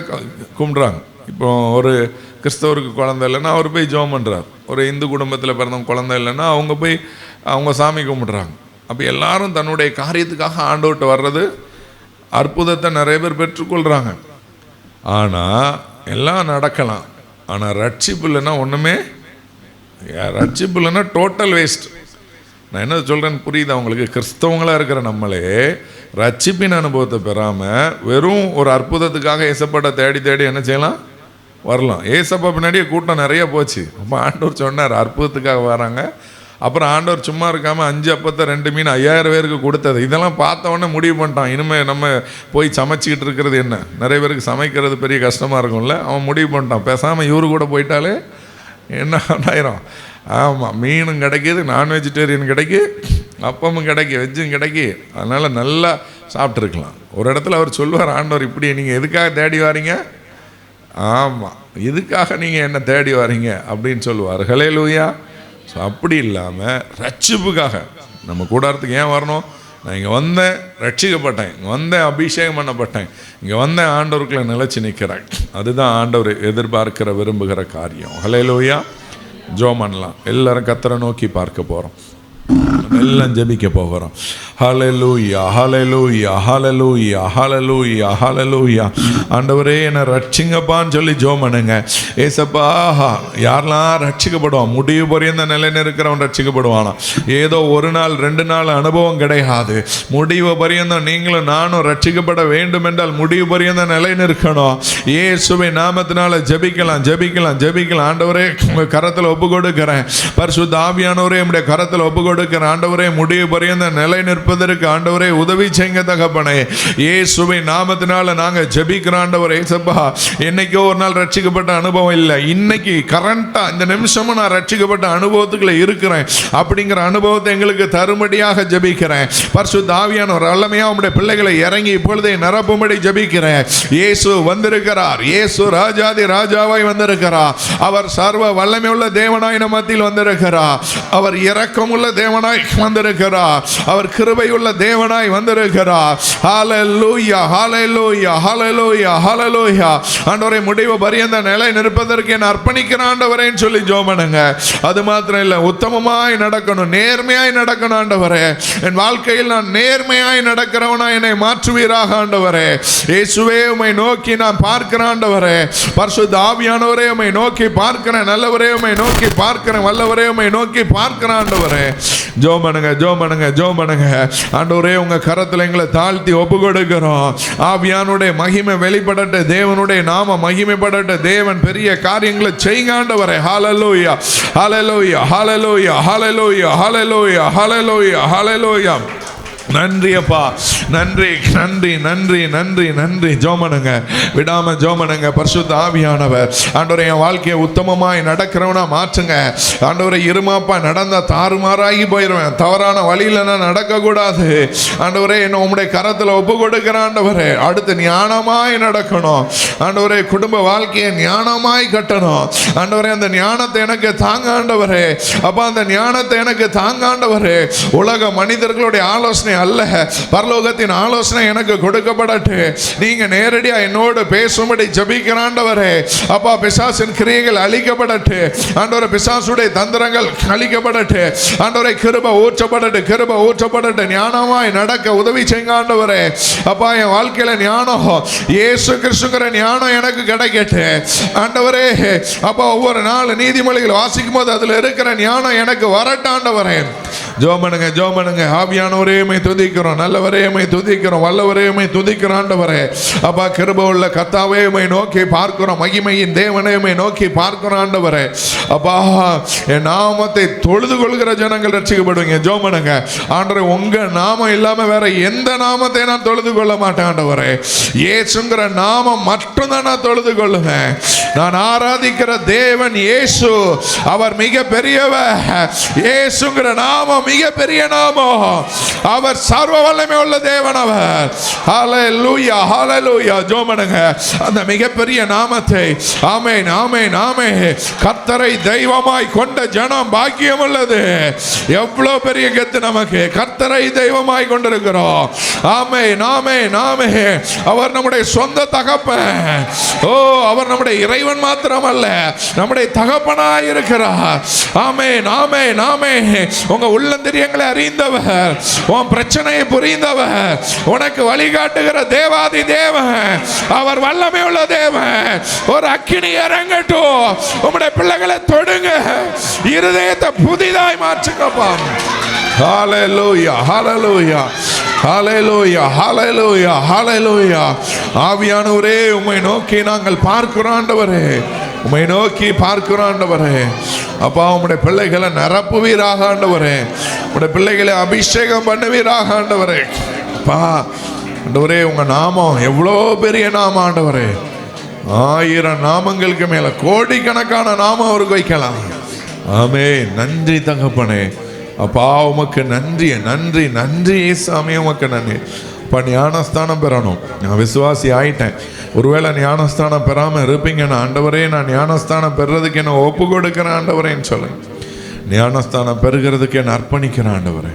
கும்பிட்றாங்க. இப்போ ஒரு கிறிஸ்தவருக்கு குழந்தை இல்லைன்னா அவர் போய் ஜெபம் பண்ணுறார். ஒரு இந்து குடும்பத்தில் பிறந்தவங்க குழந்தை இல்லைன்னா அவங்க போய் அவங்க சாமி கும்பிட்றாங்க. அப்போ எல்லாரும் தன்னுடைய காரியத்துக்காக ஆண்டவர்கிட்ட வர்றது, அற்புதத்தை நிறைய பேர் பெற்றுக்கொள்கிறாங்க. ஆனால் எல்லாம் நடக்கலாம். ஆனால் ரட்சிப்பு இல்லைன்னா ஒன்றுமே, ரட்சிப்பு இல்லைன்னா டோட்டல் வேஸ்ட். நான் என்ன சொல்கிறேன்னு புரியுது அவங்களுக்கு? கிறிஸ்தவங்களாக இருக்கிற நம்மளே ரட்சிப்பின் அனுபவத்தை பெறாமல் வெறும் ஒரு அற்புதத்துக்காக ஏசப்பாட்ட தேடி தேடி என்ன செய்யலாம், வரலாம். ஏசப்பா பின்னாடியே கூட்டம் நிறைய போச்சு. அப்போ ஆண்டவர் சொன்னார், அற்புதத்துக்காக வராங்க. அப்புறம் ஆண்டவர் சும்மா இருக்காமல் 5 அப்பத்தை 2 மீன் 5000 பேருக்கு கொடுத்தது. இதெல்லாம் பார்த்தவொடனே முடிவு பண்ணிட்டான், இனிமேல் நம்ம போய் சமைச்சிக்கிட்டு இருக்கிறது என்ன, நிறைய பேருக்கு சமைக்கிறது பெரிய கஷ்டமாக இருக்கும்ல. அவன் முடிவு பண்ணிட்டான், பேசாமல் இவரு கூட போயிட்டாலே என்ன ஆயிரும். ஆமாம், மீனும் கிடைக்கிது, நான் வெஜிடேரியன் கிடைக்கு, அப்பமும் கிடைக்கு, வெஜ்ஜும் கிடைக்கி. அதனால் நல்லா சாப்பிட்ருக்கலாம். ஒரு இடத்துல அவர் சொல்லுவார், ஆண்டவர் இப்படி நீங்கள் எதுக்காக தேடி வாரீங்க, ஆமாம் இதுக்காக நீங்கள் என்ன தேடி வாரீங்க அப்படின்னு சொல்லுவார். ஹல்லேலூயா. ஸோ அப்படி இல்லாமல் ரட்சிப்புக்காக நம்ம கூடாரத்துக்கு ஏன் வரணும்? நான் இங்கே வந்தேன், ரட்சிக்கப்பட்டேன், இங்கே வந்தேன், அபிஷேகம் பண்ணப்பட்டேன், இங்கே வந்தேன், ஆண்டவருக்குள்ள நிலைச்சி நிற்கிறேன். அதுதான் ஆண்டவர் எதிர்பார்க்கிற விரும்புகிற காரியம். ஹல்லேலூயா. ஜெபம் பண்ணலாம். எல்லாரும் கர்த்தரை நோக்கி பார்க்க போகிறோம், எல்லாம் ஜெபிக்க போகிறோம். ஹல்லேலூயா, ஹல்லேலூயா, ஹல்லேலூயா, ஹல்லேலூயா, ஹல்லேலூயா. ஆண்டவரே என்னை ரட்சிங்கப்பான்னு சொல்லி ஜெபம் பண்ணுங்க. ஏசப்பா, யாரெல்லாம் ரட்சிக்கப்படுவான், முடிவு பரியந்த நிலைன்னு இருக்கிறவன் ரட்சிக்கப்படுவானா? ஏதோ ஒரு நாள் 2 நாள் அனுபவம் கிடையாது. முடிவு பரியந்தம் நீங்களும் நானும் ரட்சிக்கப்பட வேண்டும் என்றால் முடிவு பரியந்த நிலைன்னு இருக்கணும். இயேசுவை நாமத்தினால ஜெபிக்கலாம், ஜெபிக்கலாம், ஜெபிக்கலாம். ஆண்டவரே உங்கள் கரத்தில் ஒப்பு கொடுக்கிறேன். பரிசுத்த ஆவியானவரே உம்முடைய கரத்தில் ஒப்பு கொடுக்கிற ஆண்டவரே, முடிவு பரியந்த நிலை நிற்பதற்கு ஆண்டவரே உதவி செய்யுங்க தகப்பனே. இயேசுவை நாமத்தினால நாங்க ஜெபிக்கிறோம் ஆண்டவரே. ஏசப்பா, என்னைக்கோ ஒரு நாள் ரட்சிக்கப்பட்ட அனுபவம் இல்லை, இன்னைக்கு கரண்டா இந்த நிமிஷமும் நான் ரட்சிக்கப்பட்ட அனுபவத்துக்குள்ள இருக்கிறேன் அப்படிங்கிற அனுபவத்தை எங்களுக்கு தரும்படியாக ஜெபிக்கிறேன். பரிசுத்த ஆவியானவர் வல்லமையா உம்முடைய பிள்ளைகளை இறங்கி இப்பொழுதே நிரப்பும்படி ஜெபிக்கிறேன். இயேசு வந்திருக்கிறார், இயேசு ராஜாதி ராஜாவாய் வந்திருக்கிறார். அவர் சர்வ வல்லமை உள்ள தேவனாய் நம் மத்தியில் வந்திருக்கிறார். அவர் இரக்கமுள்ள தேவனாய் வந்திருக்கிறார். அவர் கிருபையுள்ள தேவனாய் வந்திருக்கிறார். ஹல்லேலூயா, ஹல்லேலூயா, ஹல்லேலூயா, ஹல்லேலூயா. ஆண்டவரே, முடிவு பரியந்த நிலை நிற்பதற்கு என்ன அர்ப்பணிக்கிற ஆண்டவரேன்னு சொல்லி ஜெபம் பண்ணுங்க. அது மாத்திரம் இல்லை, உத்தமமாய் நடக்கணும், நேர்மையாய் நடக்கணும் ஆண்டவரே. என் வாழ்க்கையில் நான் நேர்மையாய் நடக்கிறவனா என்னை மாற்றுவீராக ஆண்டவரே. இயேசுவே, உம்மை நோக்கி நான் பார்க்கிறேன் ஆண்டவரே. பரிசுத்த ஆவியானவரே, உம்மை நோக்கி பார்க்கிறேன். நல்லவரே, உம்மை நோக்கி பார்க்கிறேன். வல்லவரே, உம்மை நோக்கி பார்க்கிறேன் ஆண்டவரே. ஜெபம் பண்ணுங்க, ஜெபம் பண்ணுங்க, ஜெபம் பண்ணுங்க. ஆண்டவரே, உங்க கரத்தில் எங்களை தாழ்த்தி ஒப்பு கொடுக்கிறோம். ஆவியானுடைய மகிமை வெளிப்படட்ட, தேவனுடைய நாம மகிமைப்படட்ட, தேவன் பெரிய காரியங்களை செய்யுங்க ஆண்டவரே. ஹல்லேலூயா, ஹல்லேலூயா, ஹல்லேலூயா, ஹல்லேலூயா, ஹல்லேலூயா, ஹல்லேலூயா, ஹல்லேலூயா. நன்றி அப்பா, நன்றி நன்றி நன்றி நன்றி நன்றி. ஜோமனுங்க, விடாம ஜோமனுங்க. பரிசுத்த ஆவியானவர் ஆண்டவரே என் வாழ்க்கையை உத்தமமாய் நடக்கிறவனா மாற்றுங்க ஆண்டவரே. இருமாப்பா நடந்த தாறுமாறாகி போயிடுவேன், தவறான வழியில் நான் நடக்கக்கூடாது ஆண்டவரே. என்ன உங்களுடைய கரத்தில் ஒப்பு கொடுக்கிற ஆண்டவரே. அடுத்து ஞானமாய் நடக்கணும் ஆண்டவரே. குடும்ப வாழ்க்கையை ஞானமாய் கட்டணும் ஆண்டவரே. அந்த ஞானத்தை எனக்கு தாங்க ஆண்டவரே. அப்பா அந்த ஞானத்தை எனக்கு தாங்க ஆண்டவரே. உலக மனிதர்களுடைய ஆலோசனை அல்ல, பரலோகத்தின் ஆலோசனை எனக்கு கொடுக்கப்படட்டு. நீங்க நேரடியா என்னோடு பேசும்படி ஜெபிக்கிற ஆண்டவரே. அப்பா பிசாசின் கிரியைகள் அழிக்கப்படட்டு ஆண்டவரே. பிசாசுடைய தந்திரங்கள் அழிக்கப்படட்டு ஆண்டவரே. கிருபை ஊற்றப்படட்டு, கிருபை ஊற்றப்படட்டு. ஞானமாய் நடக்க உதவி செய்யுங்க ஆண்டவரே. அப்பா என் வாழ்க்கையில ஞானம், இயேசு கிறிஸ்துங்கிற ஞானம் எனக்கு கிடைக்கட்டு ஆண்டவரே. அப்பா ஒவ்வொரு நாள் நீதிமொழிகள் வாசிக்கும் போது அதுல இருக்கிற ஞானம் எனக்கு வரட்டும் ஆண்டவரே. ஜோமனுங்க ஜோமனுங்க. ஆவியானவரே மை துதிக்கிறோம், நல்லவரே மை துதிக்கிறோம், வல்லவரே மை துதிக்கிறோம் ஆண்டவரே. அப்பா கிருபை உள்ள கர்த்தாவே மை நோக்கி பார்க்கிறோம், மகிமையின் தேவனே மை நோக்கி பார்க்கிறோம் ஆண்டவரே. அப்பா என் நாமத்தை தொழுது கொள்கிற ஜனங்கள் ரட்சிக்கப்படுவீங்க. ஜோமனுங்க ஆண்டவரே. உங்க நாமம் இல்லாம வேற எந்த நாமத்தை நான் தொழுது கொள்ள மாட்டேன் ஆண்டவரே. இயேசுங்கிற நாமம் மட்டும்தான் நான் தொழுது கொள்ளுவேன். நான் ஆராதிக்கிற தேவன் இயேசு, அவர் மிக பெரியவர். இயேசுங்கிற நாமம் மிக பெரிய நாமம். அவர் சர்வ வல்லமை உள்ள தேவன் அவர். ஹல்லேலூயா ஹல்லேலூயா. ஜோமனுங்க அந்த மிகப்பெரிய நாமத்தை, ஆமென் ஆமென் ஆமென். கர்த்தரை தெய்வமாய் கொண்ட ஜனம் பாக்கியம் உள்ளது. எவ்வளவு பெரிய கெத்து நமக்கு. கர்த்தரை தெய்வமாய் கொண்டிருக்கிறோம். ஆமென் ஆமென் ஆமென். அவர் நம்முடைய சொந்த தகப்பன். ஓ அவர் நம்முடைய இறைவன் மாத்திரமல்ல, நம்முடைய தகப்பனாய் இருக்கிறார். ஆமென் ஆமென் ஆமென். உங்க உள்ளந்திரியங்களை அறிந்தவர், உன் பிரச்சனையை புரிந்தவர், உனக்கு வழிகாட்டுகிற தேவாதி தேவன். அவர் வல்லமை உள்ள தேவன். ஒரு அக்கினி இறங்கட்டும், உங்களுடைய பிள்ளைகளை தொடுங்க, இருதயத்தை புதிதாய் மாற்றுங்கப்பா. ஹல்லேலூயா ஹல்லேலூயா ஹல்லேலூயா ஹல்லேலூயா ஹல்லேலூயா. ஆவியானவரே உம்மை நோக்கி நாங்கள் பார்க்கிறோம் ஆண்டவரே, உம்மை நோக்கி பார்க்கிறோம் ஆண்டவரே. அப்பா உம்முடைய பிள்ளைகளை நிரப்புவீராக ஆண்டவரே. உம்முடைய பிள்ளைகளை அபிஷேகம் பண்ணுவீராக ஆண்டவரே. அப்பா ஆண்டவரே உங்க நாமம் எவ்வளோ பெரிய நாமம் ஆண்டவரே. 1000 நாமங்களுக்கு மேல கோடிக்கணக்கான நாமம் அவருக்கு வைக்கலாம். ஆமே. நன்றி தகப்பனே. அப்பா உமக்கு நன்றி நன்றி நன்றி சாமி, உமக்கு நன்றி. இப்போ ஞானஸ்தானம் பெறணும். நான் விசுவாசி ஆயிட்டேன். ஒருவேளை ஞானஸ்தானம் பெறாமல் இருப்பீங்க. நான் ஆண்டவரே நான் ஞானஸ்தானம் பெறுறதுக்கு என்ன ஒப்பு கொடுக்கிறேன் ஆண்டவரேன்னு சொல்லுங்க. ஞானஸ்தானம் பெறுகிறதுக்கு என்ன அர்ப்பணிக்கிறேன் ஆண்டவரே.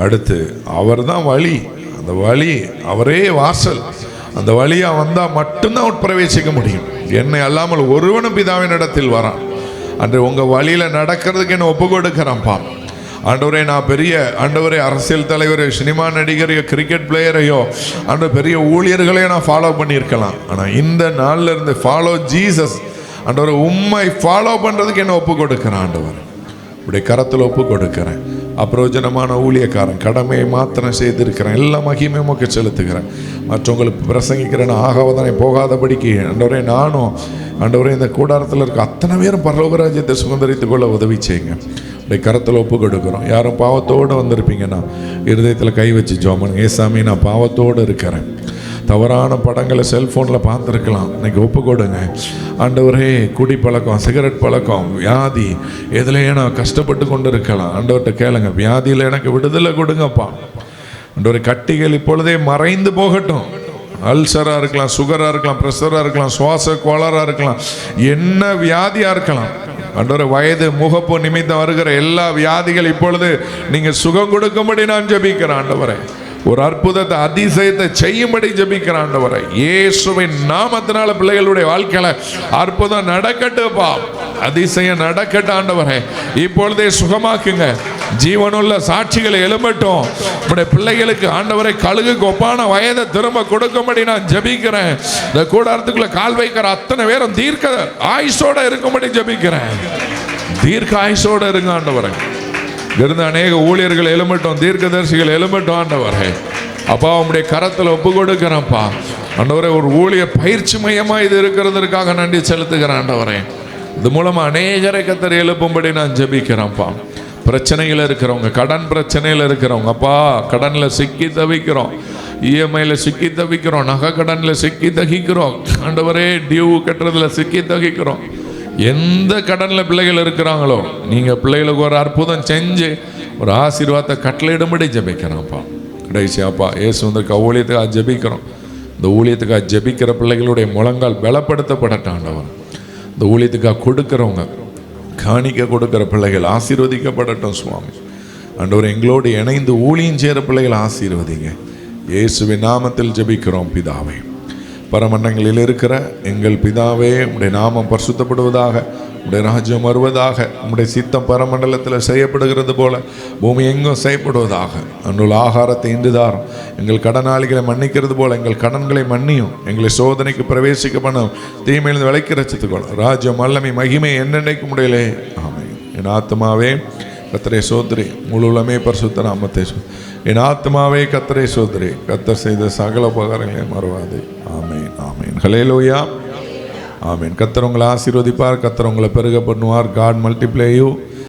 அடுத்து அவர் தான் வழி, அந்த வழி அவரே வாசல். அந்த வழியா வந்தால் மட்டும்தான் உட்பிரவேசிக்க முடியும். என்னை அல்லாமல் ஒருவனும் பிதாவின் இடத்தில் வரான். அன்று உங்கள் வழியில் நடக்கிறதுக்கு என்ன ஒப்பு கொடுக்கிறேன்ப்பா ஆண்டவரே. நான் பெரிய ஆண்டவரே அரசியல் தலைவரையோ, சினிமா நடிகரையோ, கிரிக்கெட் பிளேயரையோ, ஆண்டவர் பெரிய ஊழியர்களையோ நான் ஃபாலோ பண்ணியிருக்கலாம். ஆனால் இந்த நாளில் இருந்து ஃபாலோ ஜீசஸ் ஆண்டவரை உம்மை ஃபாலோ பண்ணுறதுக்கு என்ன ஒப்பு கொடுக்குறேன் ஆண்டவர். இப்படி கரத்தில் ஒப்பு கொடுக்குறேன். அப்பிரோஜனமான ஊழியக்காரன், கடமையை மாத்திரம் செய்திருக்கிறேன், எல்லா மகிமையும் உமக்கு செலுத்துகிறேன். மற்றவங்களுக்கு பிரசங்கிக்கிறேன், ஆகாவதனை போகாதபடிக்கு ஆண்டவரே நானும் ஆண்டவரே இந்த கூடாரத்தில் இருக்க அத்தனை பேரும் பரலோக ராஜ்யத்தை சுதந்திரித்துக் கொள்ள உதவி செய்யுங்க. இப்படி கரத்தில் ஒப்பு கொடுக்குறோம். யாரும் பாவத்தோடு வந்திருப்பீங்கன்னா இருதயத்தில் கை வச்சு ஜோமன். ஏசாமி நான் பாவத்தோடு இருக்கிறேன், தவறான படங்களை செல்ஃபோனில் பார்த்துருக்கலாம், இன்னைக்கு ஒப்பு கொடுங்க ஆண்டவரே. குடி பழக்கம், சிகரெட் பழக்கம், வியாதி, எதுலையே நான் கஷ்டப்பட்டு கொண்டு இருக்கலாம். ஆண்டவர்கிட்ட கேளுங்க, வியாதியில் எனக்கு விடுதலை கொடுங்கப்பா ஆண்டவரே. கட்டிகள் இப்பொழுதே மறைந்து போகட்டும். அல்சராக இருக்கலாம், சுகராக இருக்கலாம், ப்ரெஷராக இருக்கலாம், சுவாச கோளாறாக இருக்கலாம், என்ன வியாதியாக இருக்கலாம் ஆண்டவரே. வயது முகப்பு நிமித்தம் வருகிற எல்லா வியாதிகள் இப்பொழுது நீங்கள் சுகம் கொடுக்கும்படி நான் ஜெபிக்கிறேன் ஆண்டவரே. ஒரு அற்புதத்தை அதிசயத்தை செய்யும்படி ஜெபிக்கிற ஆண்டவரே. இயேசுவின் நாமத்தினால பிள்ளைகளுடைய வாழ்க்கையில அற்புதம் நடக்கட்டுப்பா, அதிசயம் நடக்கட்டு ஆண்டவரே. இப்பொழுதே சுகமாக்குங்க. ஜீவனுள்ள சாட்சிகளை எழும்பட்டும். உடைய பிள்ளைகளுக்கு ஆண்டவரை கழுகுக்கு ஒப்பான வயதை திரும்ப கொடுக்கும்படி நான் ஜெபிக்கிறேன். இந்த கூடாரத்துக்குள்ள கால் வைக்கிற அத்தனை பேரும் தீர்க்க ஆயுசோட இருக்கும்படி ஜெபிக்கிறேன். தீர்க்க ஆயுசோட இருங்க ஆண்டவரை. இருந்த அநேக ஊழியர்கள் எழும்பட்டும், தீர்க்கதரிசிகள் எழும்பட்டும் ஆண்டவரே. அப்பா உம்முடைய கரத்தில் ஒப்பு கொடுக்கிறேன்ப்பா ஆண்டவரே. ஒரு ஊழிய பயிற்சி மையமா இது இருக்கிறதற்காக நன்றி செலுத்துகிறேன் ஆண்டவரே. இது மூலமா அநேகரை கர்த்தர் எழுப்பும்படி நான் ஜெபிக்கிறேன்ப்பா. பிரச்சனையில் இருக்கிறவங்க, கடன் பிரச்சனையில் இருக்கிறவங்க, அப்பா கடனில் சிக்கி தவிக்கிறோம், இஎம்ஐயில் சிக்கி தவிக்கிறோம், நகை கடனில் சிக்கி தகிக்கிறோம் ஆண்டவரே, டியூ கட்டுறதுல சிக்கி தகிக்கிறோம். எந்த கடனில் பிள்ளைகள் இருக்கிறாங்களோ நீங்கள் பிள்ளைகளுக்கு ஒரு அற்புதம் செஞ்சு ஒரு ஆசீர்வாதத்தை கட்டளையிடும்படி ஜெபிக்கிறோம்ப்பா. கடைசியாப்பா இயேசு வந்திருக்க ஊழியத்துக்காக ஜெபிக்கிறோம். இந்த ஊழியத்துக்காக ஜெபிக்கிற பிள்ளைகளுடைய முழங்கால் பலப்படுத்தப்படட்டும் ஆண்டவர். இந்த ஊழியத்துக்காக கொடுக்குறவங்க, காணிக்க கொடுக்குற பிள்ளைகள் ஆசீர்வதிக்கப்படட்டும் சுவாமி. ஆண்டவர் எங்களோடு இணைந்து ஊழியம் செய்கிற பிள்ளைகள் ஆசீர்வதிங்க. இயேசுவின் நாமத்தில் ஜெபிக்கிறோம் பிதாவே. பரமண்டங்களில் இருக்கிற எங்கள் பிதாவே, உம்முடைய நாமம் பரிசுத்தப்படுவதாக, உம்முடைய ராஜ்யம் வருவதாக, உம்முடைய சித்தம் பரமண்டலத்தில் செய்யப்படுகிறது போல பூமி எங்கும் செய்யப்படுவதாக. அன்றுள்ள ஆகாரத்தை இன்று தாரும். எங்கள் கடனாளிகளை மன்னிக்கிறது போல எங்கள் கடன்களை மன்னியும். எங்களை சோதனைக்கு பிரவேசிக்க பண்ணும், தீமையிலிருந்து விலைக்கு ரட்சித்துக்கொள்ளும். ராஜ்யம் வல்லமை மகிமை என்னென்னைக்கு முடியலே. ஆமென். என் ஆத்மாவே கர்த்தரை சோதரி, முழு உலகமே பரிசுத்த நாமத்தை என் ஆத்மாவே கர்த்தரை சோதரி, கர்த்தர் செய்த சகல உபகாரங்களை மறவாதே. ஆமென், ஆமென். ஹல்லேலூயா, ஆமென். கர்த்தர் உங்களை ஆசீர்வதிப்பார், கர்த்தர் உங்களை பெருக பண்ணுவார். God multiply you.